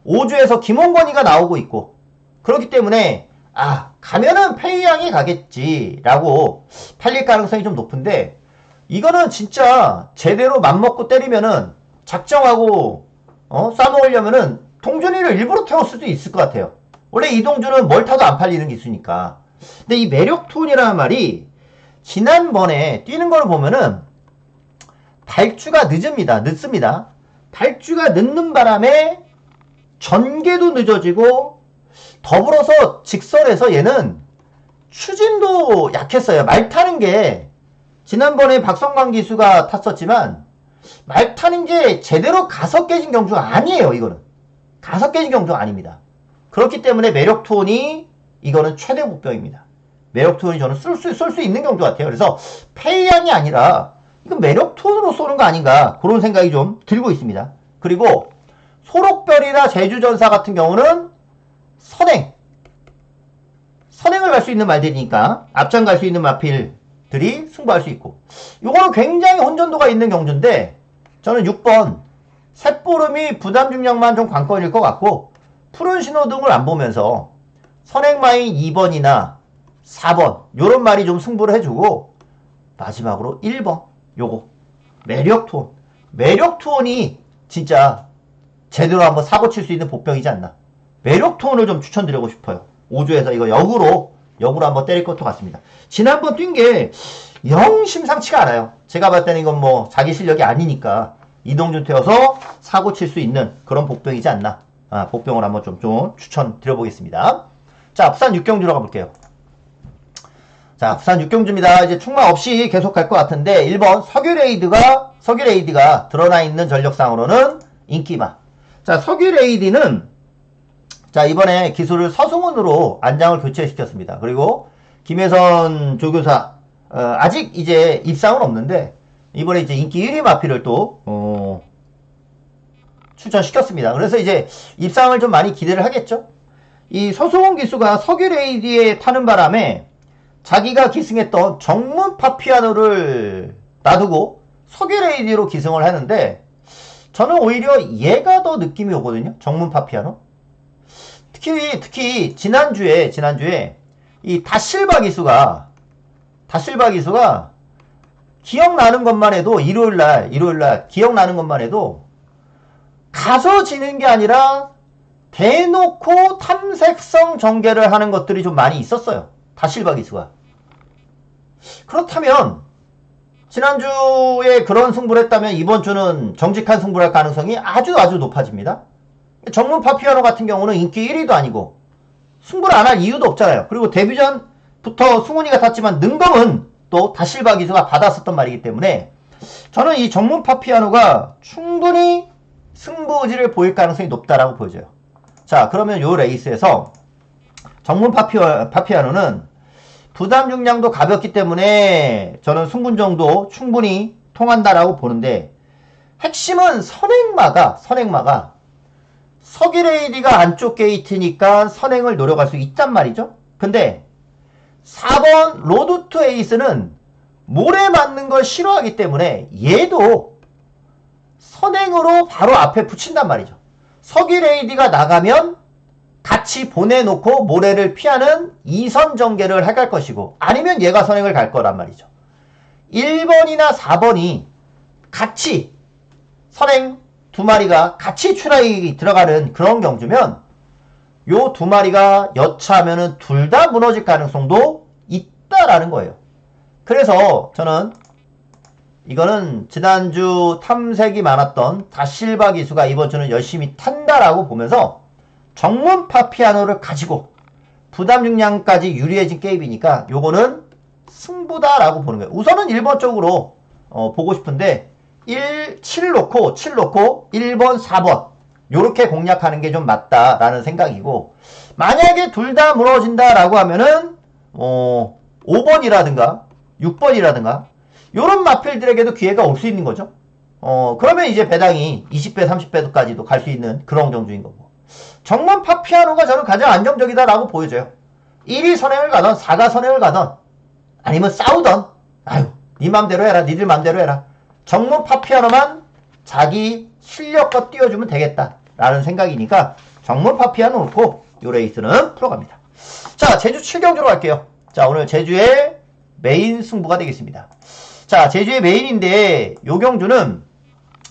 5주에서 김홍건이가 나오고 있고 그렇기 때문에 가면은 페이양이 가겠지라고 팔릴 가능성이 좀 높은데 이거는 진짜 제대로 맘먹고 때리면은 작정하고 싸먹으려면은 동준이를 일부러 태울 수도 있을 것 같아요. 원래 이동준은 뭘 타도 안 팔리는 기수니까. 근데 이 매력톤이라는 말이 지난번에 뛰는 걸 보면은 발주가 늦습니다. 발주가 늦는 바람에 전개도 늦어지고 더불어서 직선에서 얘는 추진도 약했어요. 말 타는 게 지난번에 박성광 기수가 탔었지만 말 타는 게 제대로 가서 깨진 경주가 아니에요. 이거는 가서 깨진 경주가 아닙니다. 그렇기 때문에 매력톤이 이거는 최대 복병입니다. 매력톤이 저는 쏠 수 있는 경주 같아요. 그래서 페이양이 아니라 이건 매력톤으로 쏘는 거 아닌가 그런 생각이 좀 들고 있습니다. 그리고 소록별이나 제주전사 같은 경우는 선행을 갈 수 있는 말들이니까 앞장 갈 수 있는 마필들이 승부할 수 있고 요거는 굉장히 혼전도가 있는 경주인데 저는 6번 셋보름이 부담 중량만 좀 관건일 것 같고 푸른 신호등을 안 보면서 선행마인 2번이나 4번 요런 말이 좀 승부를 해주고 마지막으로 1번 요거 매력톤이 진짜 제대로 한번 사고 칠 수 있는 복병이지 않나 매력 톤을 좀 추천드리고 싶어요. 5조에서 이거 역으로 한번 때릴 것도 같습니다. 지난번 뛴 게 영 심상치가 않아요. 제가 봤을 때는 이건 뭐 자기 실력이 아니니까 이동준 태워서 사고 칠 수 있는 그런 복병이지 않나. 복병을 한번 좀 추천드려보겠습니다. 자, 부산 육경주로 가볼게요. 자, 부산 육경주입니다. 이제 충마 없이 계속 갈 것 같은데 1번 석유레이드가 드러나 있는 전력상으로는 인기마. 자, 석유레이드는 자, 이번에 기술을 서승훈으로 안장을 교체시켰습니다. 그리고 김혜선 조교사 아직 이제 입상은 없는데 이번에 이제 인기 1위 마피를 또 출전시켰습니다. 그래서 이제 입상을 좀 많이 기대를 하겠죠. 이 서승훈 기수가 석유레이디에 타는 바람에 자기가 기승했던 정문 파피아노를 놔두고 석유레이디로 기승을 하는데 저는 오히려 얘가 더 느낌이 오거든요. 정문 파피아노. 특히 지난주에 이 다실바 기수가 기억나는 것만 해도 일요일날 기억나는 것만 해도 가서 지는 게 아니라 대놓고 탐색성 전개를 하는 것들이 좀 많이 있었어요. 다실바 기수가. 그렇다면 지난주에 그런 승부를 했다면 이번 주는 정직한 승부를 할 가능성이 아주 높아집니다. 정문 파피아노 같은 경우는 인기 1위도 아니고 승부를 안 할 이유도 없잖아요. 그리고 데뷔전부터 승훈이가 탔지만 능검은 또 다실바 기수가 받았었던 말이기 때문에 저는 이 정문 파피아노가 충분히 승부지를 보일 가능성이 높다라고 보여져요. 자, 그러면 요 레이스에서 정문 파피아노는 부담 중량도 가볍기 때문에 저는 승분정도 충분히 통한다라고 보는데 핵심은 선행마가 석유레이디가 안쪽 게이트니까 선행을 노려갈 수 있단 말이죠. 근데 4번 로드 투 에이스는 모래 맞는 걸 싫어하기 때문에 얘도 선행으로 바로 앞에 붙인단 말이죠. 석유레이디가 나가면 같이 보내놓고 모래를 피하는 2선 전개를 해갈 것이고 아니면 얘가 선행을 갈 거란 말이죠. 1번이나 4번이 같이 선행 두 마리가 같이 출하이 들어가는 그런 경주면 요 두 마리가 여차하면은 둘 다 무너질 가능성도 있다라는 거예요. 그래서 저는 이거는 지난주 탐색이 많았던 다실바 기수가 이번 주는 열심히 탄다라고 보면서 정문 파피아노를 가지고 부담 중량까지 유리해진 게임이니까 요거는 승부다라고 보는 거예요. 우선은 1번 쪽으로 보고 싶은데 7 놓고 1번 4번 요렇게 공략하는 게 좀 맞다라는 생각이고 만약에 둘 다 무너진다라고 하면은 5번이라든가 6번이라든가 요런 마필들에게도 기회가 올 수 있는 거죠. 그러면 이제 배당이 20배 30배까지도 갈 수 있는 그런 경주인 거고 정문 파피아노가 저는 가장 안정적이다라고 보여져요. 1위 선행을 가던 4가 선행을 가던 아니면 싸우던 아유 네 맘대로 해라 니들 맘대로 해라 정문 파피아노만 자기 실력껏 띄워주면 되겠다라는 생각이니까 정문 파피아노 놓고 요 레이스는 풀어갑니다. 자, 제주 7경주로 갈게요. 자, 오늘 제주의 메인 승부가 되겠습니다. 자, 제주의 메인인데 요 경주는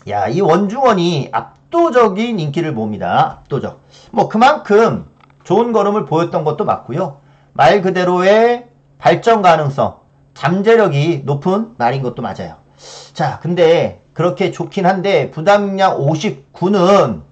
야, 이 원중원이 압도적인 인기를 봅니다. 압도적. 뭐 그만큼 좋은 걸음을 보였던 것도 맞고요. 말 그대로의 발전 가능성, 잠재력이 높은 말인 것도 맞아요. 자, 근데 그렇게 좋긴 한데 부담량 59는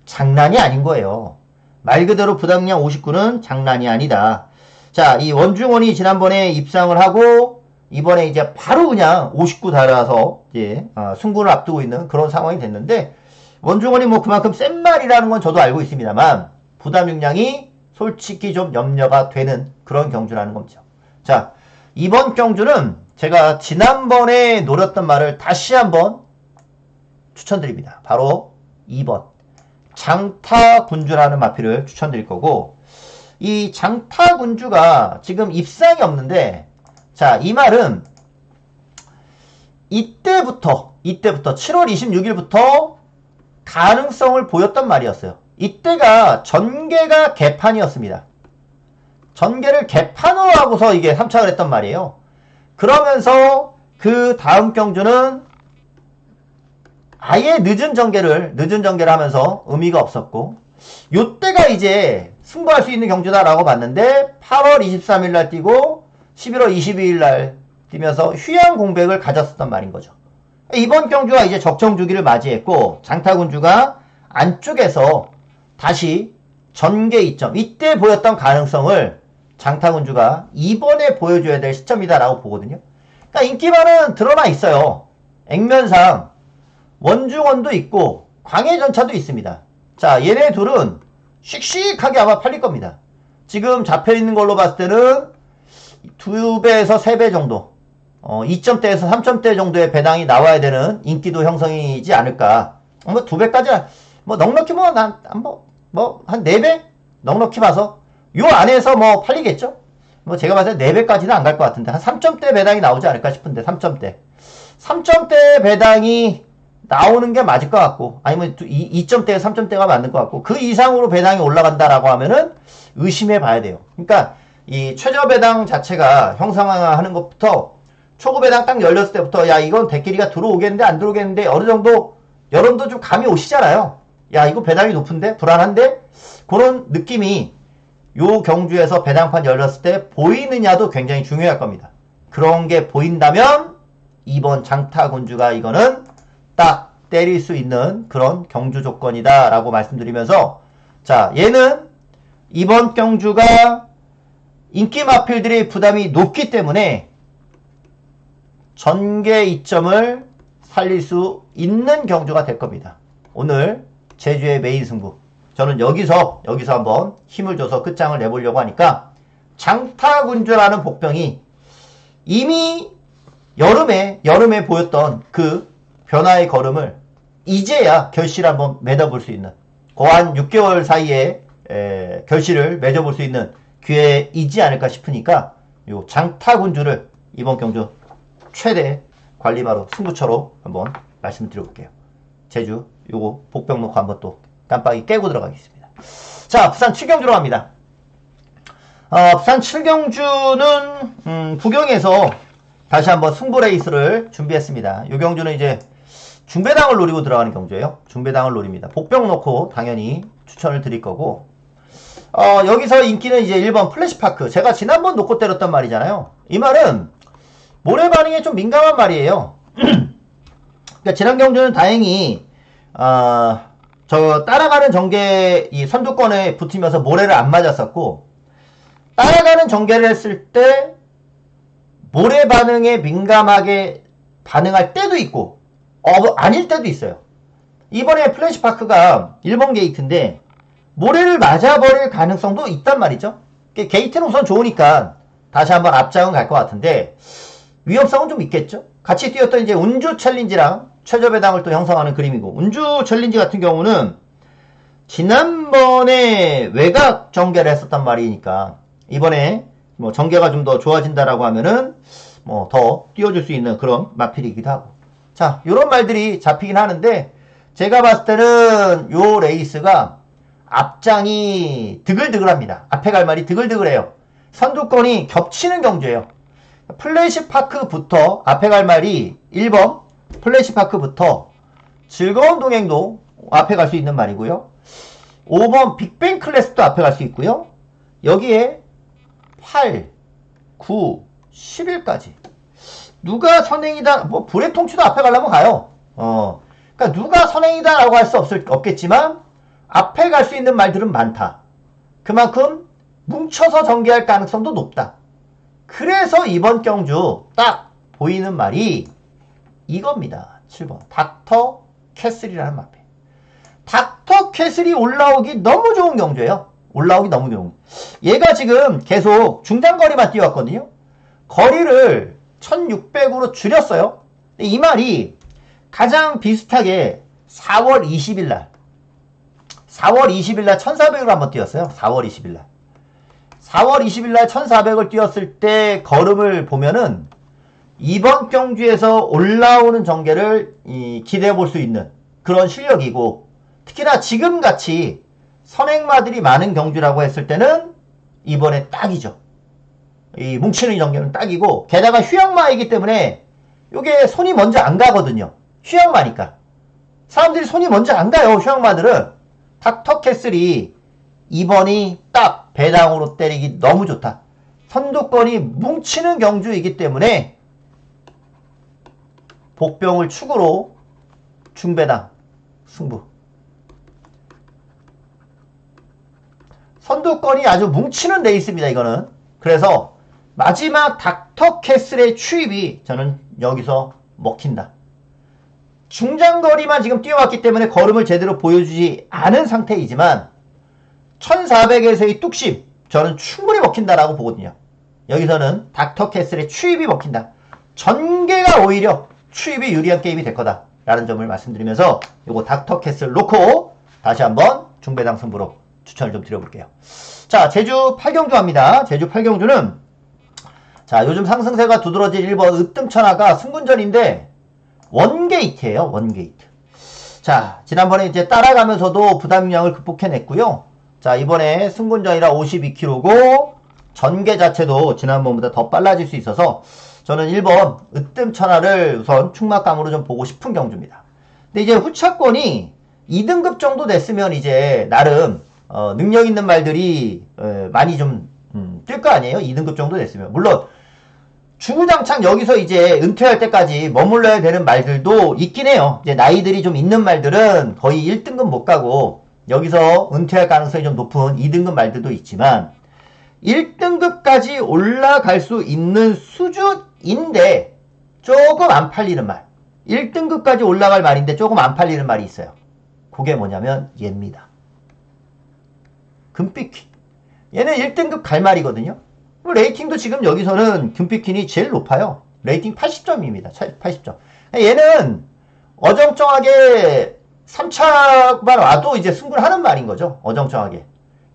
장난이 아닌 거예요. 말 그대로 부담량 59는 장난이 아니다. 자, 이 원중원이 지난번에 입상을 하고 이번에 이제 바로 그냥 59 달아서 이제 승부를 앞두고 있는 그런 상황이 됐는데 원중원이 뭐 그만큼 센 말이라는 건 저도 알고 있습니다만 부담 중량이 솔직히 좀 염려가 되는 그런 경주라는 거죠. 자, 이번 경주는 제가 지난번에 노렸던 말을 다시 한번 추천드립니다. 바로 2번 장타군주라는 마필을 추천드릴 거고 이 장타군주가 지금 입상이 없는데 자, 이 말은 이때부터 7월 26일부터 가능성을 보였던 말이었어요. 이때가 전개가 개판이었습니다. 전개를 개판으로 하고서 이게 3착을 했던 말이에요. 그러면서 그 다음 경주는 아예 늦은 전개를 하면서 의미가 없었고 요때가 이제 승부할 수 있는 경주다라고 봤는데 8월 23일 날 뛰고 11월 22일 날 뛰면서 휴양 공백을 가졌었단 말인 거죠. 이번 경주가 이제 적정 주기를 맞이했고 장타군주가 안쪽에서 다시 전개 이점, 이때 보였던 가능성을 장타군주가 이번에 보여줘야 될 시점이다라고 보거든요. 그러니까 인기만은 드러나 있어요. 액면상 원중원도 있고 광해전차도 있습니다. 자, 얘네 둘은 씩씩하게 아마 팔릴 겁니다. 지금 잡혀있는 걸로 봤을 때는 2배에서 3배 정도 2점대에서 3점대 정도의 배당이 나와야 되는 인기도 형성이지 않을까. 뭐 2배까지 뭐 넉넉히 한 4배? 넉넉히 봐서 요 안에서 뭐 팔리겠죠? 뭐 제가 봤을 때 4배까지는 안 갈 것 같은데 한 3점대 배당이 나오지 않을까 싶은데 3점대 배당이 나오는 게 맞을 것 같고 아니면 2점대에 3점대가 맞는 것 같고 그 이상으로 배당이 올라간다라고 하면은 의심해 봐야 돼요. 그러니까 이 최저 배당 자체가 형성하는 것부터 초구 배당 딱 열렸을 때부터 야 이건 대끼리가 들어오겠는데 안 들어오겠는데 어느 정도 여러분도 좀 감이 오시잖아요. 야 이거 배당이 높은데 불안한데 그런 느낌이 요 경주에서 배당판 열렸을 때 보이느냐도 굉장히 중요할 겁니다. 그런 게 보인다면 이번 장타군주가 이거는 딱 때릴 수 있는 그런 경주 조건이다 라고 말씀드리면서 자 얘는 이번 경주가 인기 마필들의 부담이 높기 때문에 전개 이점을 살릴 수 있는 경주가 될 겁니다. 오늘 제주의 메인 승부 저는 여기서 한번 힘을 줘서 끝장을 내보려고 하니까 장타군주라는 복병이 이미 여름에 보였던 그 변화의 걸음을 이제야 결실을 한번 맺어볼 수 있는 한 6개월 사이에 결실을 맺어볼 수 있는 기회이지 않을까 싶으니까 요 장타군주를 이번 경주 최대 관리마로 승부처로 한번 말씀드려볼게요. 제주 요거 복병 놓고 한번 또 깜빡이 깨고 들어가겠습니다. 자, 부산 7경주로 갑니다. 부산 7경주는 부경에서 다시 한번 승부 레이스를 준비했습니다. 요 경주는 이제 중배당을 노리고 들어가는 경주예요. 중배당을 노립니다. 복병 놓고 당연히 추천을 드릴 거고 여기서 인기는 이제 1번 플래시파크. 제가 지난번 놓고 때렸단 말이잖아요. 이 말은 모래 반응에 좀 민감한 말이에요. 그러니까 지난 경주는 다행히 저 따라가는 전개 이 선두권에 붙으면서 모래를 안 맞았었고 따라가는 전개를 했을 때 모래 반응에 민감하게 반응할 때도 있고 아닐 때도 있어요. 이번에 플래시파크가 1번 게이트인데 모래를 맞아버릴 가능성도 있단 말이죠. 게이트는 우선 좋으니까 다시 한번 앞장은 갈 것 같은데 위험성은 좀 있겠죠. 같이 뛰었던 이제 운주 챌린지랑 최저 배당을 또 형성하는 그림이고 운주 챌린지 같은 경우는 지난번에 외곽 전개를 했었단 말이니까 이번에 뭐 전개가 좀 더 좋아진다라고 하면은 뭐 더 뛰어줄 수 있는 그런 마필이기도 하고 자 요런 말들이 잡히긴 하는데 제가 봤을 때는 요 레이스가 앞장이 드글드글합니다. 앞에 갈 말이 드글드글해요. 선두권이 겹치는 경주예요. 플래시파크부터 앞에 갈 말이 1번 플래시파크부터 즐거운 동행도 앞에 갈 수 있는 말이고요. 5번 빅뱅 클래스도 앞에 갈 수 있고요. 여기에 8, 9, 11까지 누가 선행이다 뭐 불의통치도 앞에 가려면 가요. 그러니까 누가 선행이다 라고 할 수 없겠지만 앞에 갈 수 있는 말들은 많다. 그만큼 뭉쳐서 전개할 가능성도 높다. 그래서 이번 경주 딱 보이는 말이 이겁니다. 7번 닥터 캐슬이라는 마필. 닥터 캐슬이 올라오기 너무 좋은 경주예요. 올라오기 너무 좋은. 얘가 지금 계속 중장거리만 뛰어왔거든요. 거리를 1600으로 줄였어요. 이 말이 가장 비슷하게 4월 20일날 1400으로 한번 뛰었어요. 4월 20일날 1400을 뛰었을 때 걸음을 보면은 이번 경주에서 올라오는 전개를 기대해 볼 수 있는 그런 실력이고 특히나 지금같이 선행마들이 많은 경주라고 했을 때는 이번에 딱이죠. 이 뭉치는 전개는 딱이고 게다가 휴양마이기 때문에 요게 손이 먼저 안 가거든요. 휴양마니까 사람들이 손이 먼저 안 가요. 휴양마들은 닥터캐슬이 2번이 딱 배당으로 때리기 너무 좋다. 선두권이 뭉치는 경주이기 때문에 복병을 축으로 중배당 승부. 선두권이 아주 뭉치는 레이스입니다. 이거는. 그래서 마지막 닥터캐슬의 추입이 저는 여기서 먹힌다. 중장거리만 지금 뛰어왔기 때문에 걸음을 제대로 보여주지 않은 상태이지만 1400에서의 뚝심 저는 충분히 먹힌다라고 보거든요. 여기서는 닥터캐슬의 추입이 먹힌다. 전개가 오히려 추입이 유리한 게임이 될 거다 라는 점을 말씀드리면서 요거 닥터캐슬 놓고 다시 한번 중배당 승부로 추천을 좀 드려볼게요. 자, 제주 8경주 합니다. 제주 8경주는 자, 요즘 상승세가 두드러질 1번 으뜸천하가 승군전인데 원게이트예요. 원게이트. 자, 지난번에 이제 따라가면서도 부담량을 극복해냈고요. 자, 이번에 승군전이라 52km고 전개 자체도 지난번보다 더 빨라질 수 있어서 저는 1번 으뜸천하를 우선 충막감으로 좀 보고 싶은 경주입니다. 근데 이제 후차권이 2등급 정도 됐으면 이제 나름 능력 있는 말들이 많이 좀 뛸 거 아니에요? 2등급 정도 됐으면. 물론 주구장창 여기서 이제 은퇴할 때까지 머물러야 되는 말들도 있긴 해요. 이제 나이들이 좀 있는 말들은 거의 1등급 못 가고 여기서 은퇴할 가능성이 좀 높은 2등급 말들도 있지만 1등급까지 올라갈 수 있는 수준인데 조금 안 팔리는 말. 1등급까지 올라갈 말인데 조금 안 팔리는 말이 있어요. 그게 뭐냐면 얘입니다. 금빛퀸. 얘는 1등급 갈 말이거든요. 레이팅도 지금 여기서는 금빛퀸이 제일 높아요. 레이팅 80점입니다. 80점. 얘는 어정쩡하게 3차만 와도 이제 승부를 하는 말인 거죠. 어정쩡하게.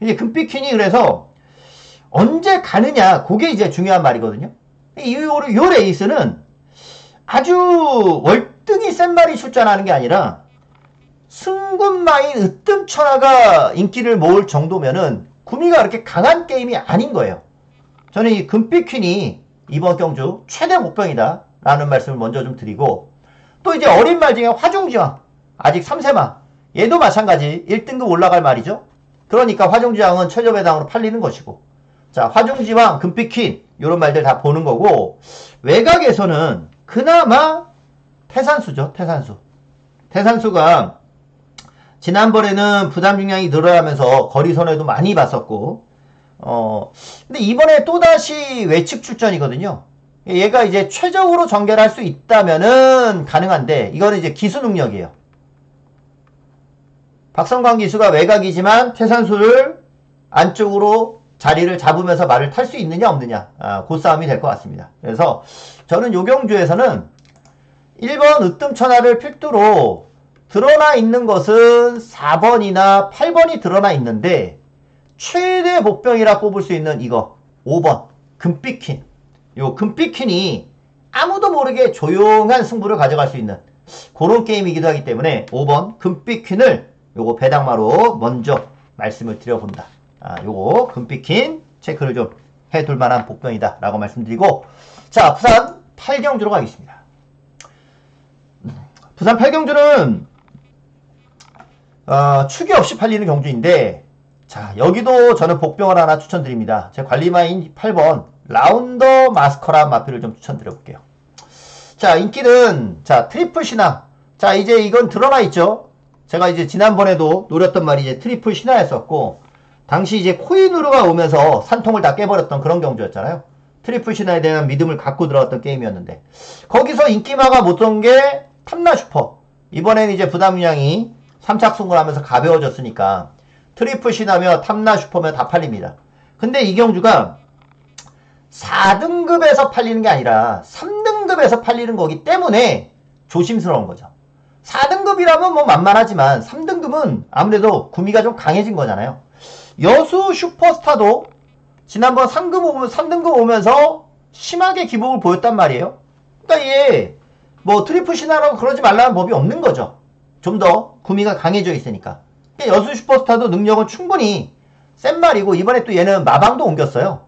이제 금빛퀸이 그래서 언제 가느냐, 그게 이제 중요한 말이거든요. 요 레이스는 아주 월등히 센 말이 출전하는 게 아니라 승군마인 으뜸천하가 인기를 모을 정도면은 구미가 그렇게 강한 게임이 아닌 거예요. 저는 이 금빛퀸이 이번 경주 최대 목병이다 라는 말씀을 먼저 좀 드리고, 또 이제 어린 말 중에 화중지왕 아직 3세마, 얘도 마찬가지 1등급 올라갈 말이죠. 그러니까 화중지왕은 최저배당으로 팔리는 것이고, 자, 화중지왕, 금빛퀸 이런 말들 다 보는 거고, 외곽에서는 그나마 태산수죠. 태산수가 지난번에는 부담 중량이 늘어나면서 거리 선회도 많이 봤었고, 근데 이번에 또다시 외측 출전이거든요. 얘가 이제 최적으로 전개를 할 수 있다면은 가능한데, 이거는 이제 기수 능력이에요. 박성광 기수가 외곽이지만 태산수를 안쪽으로 자리를 잡으면서 말을 탈 수 있느냐 없느냐, 그 싸움이 될 것 같습니다. 그래서 저는 요 경주에서는 1번 으뜸천하를 필두로 드러나 있는 것은 4번이나 8번이 드러나 있는데, 최대 복병이라 꼽을 수 있는 이거 5번 금빛퀸. 요 금빛퀸이 아무도 모르게 조용한 승부를 가져갈 수 있는 그런 게임이기도 하기 때문에 5번 금빛퀸을 요거 배당마로 먼저 말씀을 드려본다. 요거 금빛퀸 체크를 좀 해둘 만한 복병이다 라고 말씀드리고, 자, 부산 8경주로 가겠습니다. 부산 8경주는 추계 없이 팔리는 경주인데, 자, 여기도 저는 복병을 하나 추천드립니다. 제 관리마인 8번 라운더 마스커라 마필을 좀 추천드려볼게요. 자, 인기는 자 트리플 신화. 자, 이제 이건 드러나 있죠. 제가 이제 지난번에도 노렸던 말이 이제 트리플 신화였었고, 당시 이제 코인으로가 오면서 산통을 다 깨버렸던 그런 경주였잖아요. 트리플 신화에 대한 믿음을 갖고 들어갔던 게임이었는데, 거기서 인기마가 못던 게 탐나 슈퍼. 이번에는 이제 부담량이 3착 승부하면서 가벼워졌으니까 트리플 신하며 탐나 슈퍼며 다 팔립니다. 근데 이 경주가 4등급에서 팔리는 게 아니라 3등급에서 팔리는 거기 때문에 조심스러운 거죠. 4등급이라면 뭐 만만하지만 3등급은 아무래도 구미가 좀 강해진 거잖아요. 여수 슈퍼스타도 지난번 3등급 오면서 심하게 기복을 보였단 말이에요. 그러니까 얘 뭐 트리플 신하라고 그러지 말라는 법이 없는 거죠. 좀 더 구미가 강해져 있으니까. 여수 슈퍼스타도 능력은 충분히 센 말이고, 이번에 또 얘는 마방도 옮겼어요.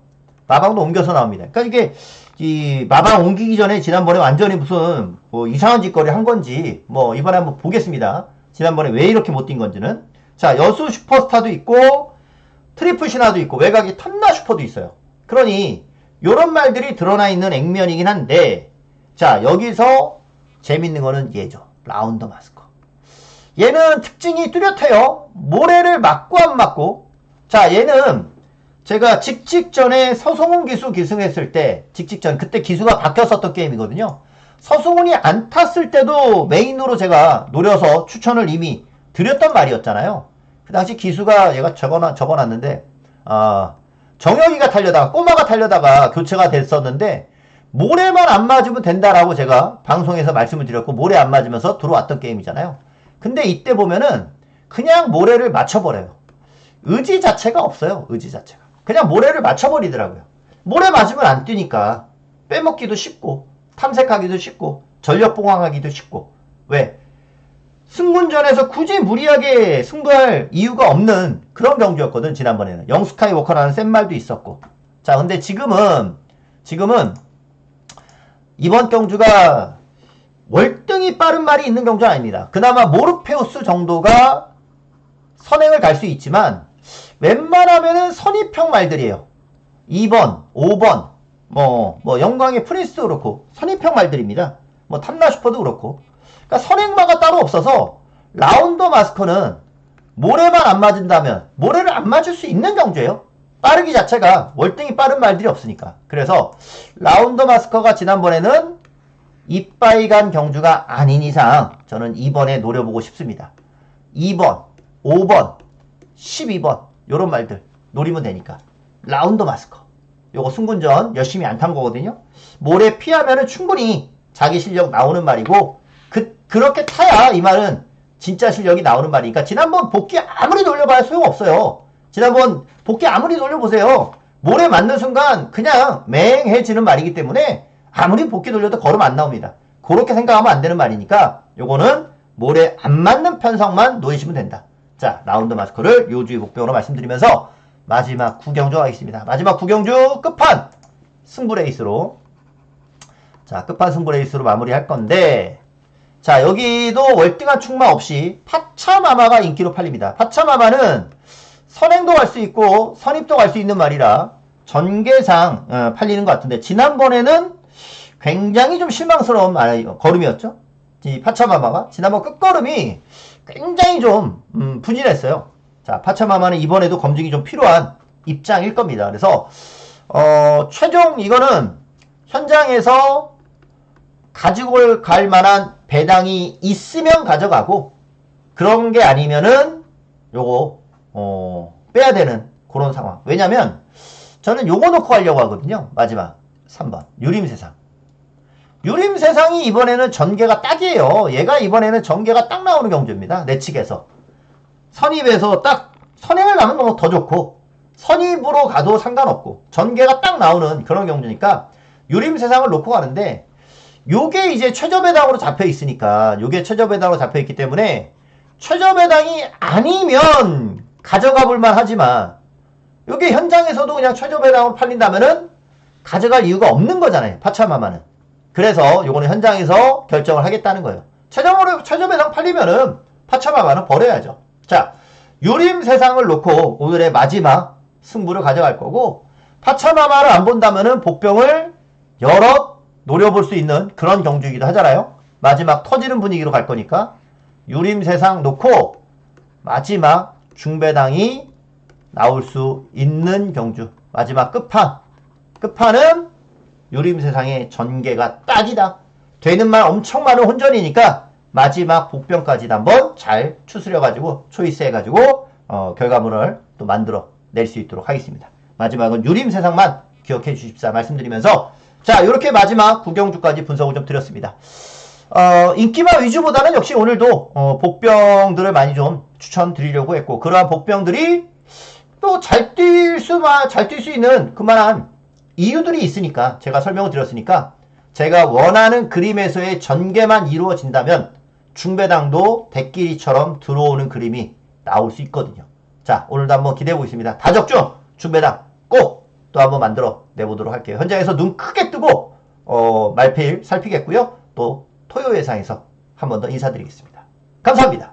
마방도 옮겨서 나옵니다. 그러니까 이게 이 마방 옮기기 전에 지난번에 완전히 무슨 뭐 이상한 짓거리 한 건지 뭐 이번에 한번 보겠습니다. 지난번에 왜 이렇게 못 뛴 건지는. 자, 여수 슈퍼스타도 있고 트리플 신화도 있고 외곽이 탐나 슈퍼도 있어요. 그러니 요런 말들이 드러나 있는 액면이긴 한데, 자, 여기서 재밌는 거는 얘죠. 라운더 마스커. 얘는 특징이 뚜렷해요. 모래를 맞고 안 맞고. 자, 얘는 제가 직전에 서승훈 기수 기승했을 때, 직전 그때 기수가 바뀌었었던 게임이거든요. 서승훈이 안 탔을 때도 메인으로 제가 노려서 추천을 이미 드렸던 말이었잖아요. 그 당시 기수가 얘가 적어놨는데, 정혁이가 타려다가, 꼬마가 타려다가 교체가 됐었는데, 모래만 안 맞으면 된다라고 제가 방송에서 말씀을 드렸고, 모래 안 맞으면서 들어왔던 게임이잖아요. 근데 이때 보면은 그냥 모래를 맞춰버려요. 의지 자체가 없어요. 의지 자체가. 그냥 모래를 맞춰버리더라고요. 모래 맞으면 안 뛰니까 빼먹기도 쉽고 탐색하기도 쉽고 전력봉황하기도 쉽고. 왜? 승군전에서 굳이 무리하게 승부할 이유가 없는 그런 경주였거든. 지난번에는 영스카이워커라는 센 말도 있었고. 자, 근데 지금은 이번 경주가 월등히 빠른 말이 있는 경주는 아닙니다. 그나마 모르페우스 정도가 선행을 갈 수 있지만 웬만하면은 선입형 말들이에요. 2번, 5번, 영광의 프린스도 그렇고 선입형 말들입니다. 탐나슈퍼도 그렇고. 그러니까 선행마가 따로 없어서 라운더 마스커는 모래만 안 맞은다면 모래를 안 맞을 수 있는 경주예요. 빠르기 자체가 월등히 빠른 말들이 없으니까. 그래서 라운더 마스커가 지난번에는 이빠이 간 경주가 아닌 이상 저는 2번에 노려보고 싶습니다. 2번, 5번, 12번 요런 말들 노리면 되니까. 라운더 마스커 요거 승군전 열심히 안 탄 거거든요. 모래 피하면은 충분히 자기 실력 나오는 말이고, 그렇게 타야 이 말은 진짜 실력이 나오는 말이니까. 지난번 복귀 아무리 돌려봐야 소용없어요. 지난번 복귀 아무리 돌려보세요. 모래 맞는 순간 그냥 맹해지는 말이기 때문에 아무리 복귀 돌려도 걸음 안 나옵니다. 그렇게 생각하면 안 되는 말이니까 요거는 모래 안 맞는 편성만 노리시면 된다. 자, 라운드 마스커를 요주의 목표로 말씀드리면서 마지막 구경주 하겠습니다. 마지막 구경주 끝판 승부 레이스로. 자, 끝판 승부 레이스로 마무리할 건데, 자, 여기도 월등한 충마 없이 파차마마가 인기로 팔립니다. 파차마마는 선행도 갈 수 있고 선입도 갈 수 있는 말이라 전개상 팔리는 것 같은데, 지난번에는 굉장히 좀 실망스러운 걸음이었죠. 이 파차마마가 지난번 끝걸음이 굉장히 좀 분진했어요. 자, 파차마마는 이번에도 검증이 좀 필요한 입장일 겁니다. 그래서 최종 이거는 현장에서 가지고 갈 만한 배당이 있으면 가져가고, 그런 게 아니면은 요거 빼야 되는 그런 상황. 왜냐면 저는 요거 놓고 가려고 하거든요. 마지막 3번 유림세상. 유림세상이 이번에는 전개가 딱이에요. 얘가 이번에는 전개가 딱 나오는 경주입니다. 내 측에서 선입에서 딱 선행을 가면 너무 더 좋고, 선입으로 가도 상관없고 전개가 딱 나오는 그런 경주니까 유림세상을 놓고 가는데, 요게 이제 최저배당으로 잡혀 있으니까, 요게 최저배당으로 잡혀 있기 때문에 최저배당이 아니면 가져가 볼만 하지만, 요게 현장에서도 그냥 최저배당으로 팔린다면은 가져갈 이유가 없는 거잖아요. 파차마마는. 그래서 요거는 현장에서 결정을 하겠다는 거예요. 최저배당 팔리면은 파차마마는 버려야죠. 자, 유림세상을 놓고 오늘의 마지막 승부를 가져갈 거고, 파차마마를 안 본다면은 복병을 여러 노려볼 수 있는 그런 경주이기도 하잖아요. 마지막 터지는 분위기로 갈 거니까 유림세상 놓고 마지막 중배당이 나올 수 있는 경주, 마지막 끝판은 유림세상의 전개가 딱이다. 되는 말 엄청 많은 혼전이니까 마지막 복병까지 한번 잘 추스려가지고 초이스해가지고 결과물을 또 만들어 낼 수 있도록 하겠습니다. 마지막은 유림세상만 기억해 주십사 말씀드리면서, 자, 이렇게 마지막 구경주까지 분석을 좀 드렸습니다. 인기마 위주보다는 역시 오늘도 복병들을 많이 좀 추천드리려고 했고, 그러한 복병들이 또 잘 뛸 수 있는 그만한 이유들이 있으니까 제가 설명을 드렸으니까, 제가 원하는 그림에서의 전개만 이루어진다면 중배당도 대끼리처럼 들어오는 그림이 나올 수 있거든요. 자, 오늘도 한번 기대해 보겠습니다. 다적중 중배당 꼭 또 한번 만들어 내보도록 할게요. 현장에서 눈 크게 뜨고 말필 살피겠고요. 또 토요 예상에서 한 번 더 인사드리겠습니다. 감사합니다.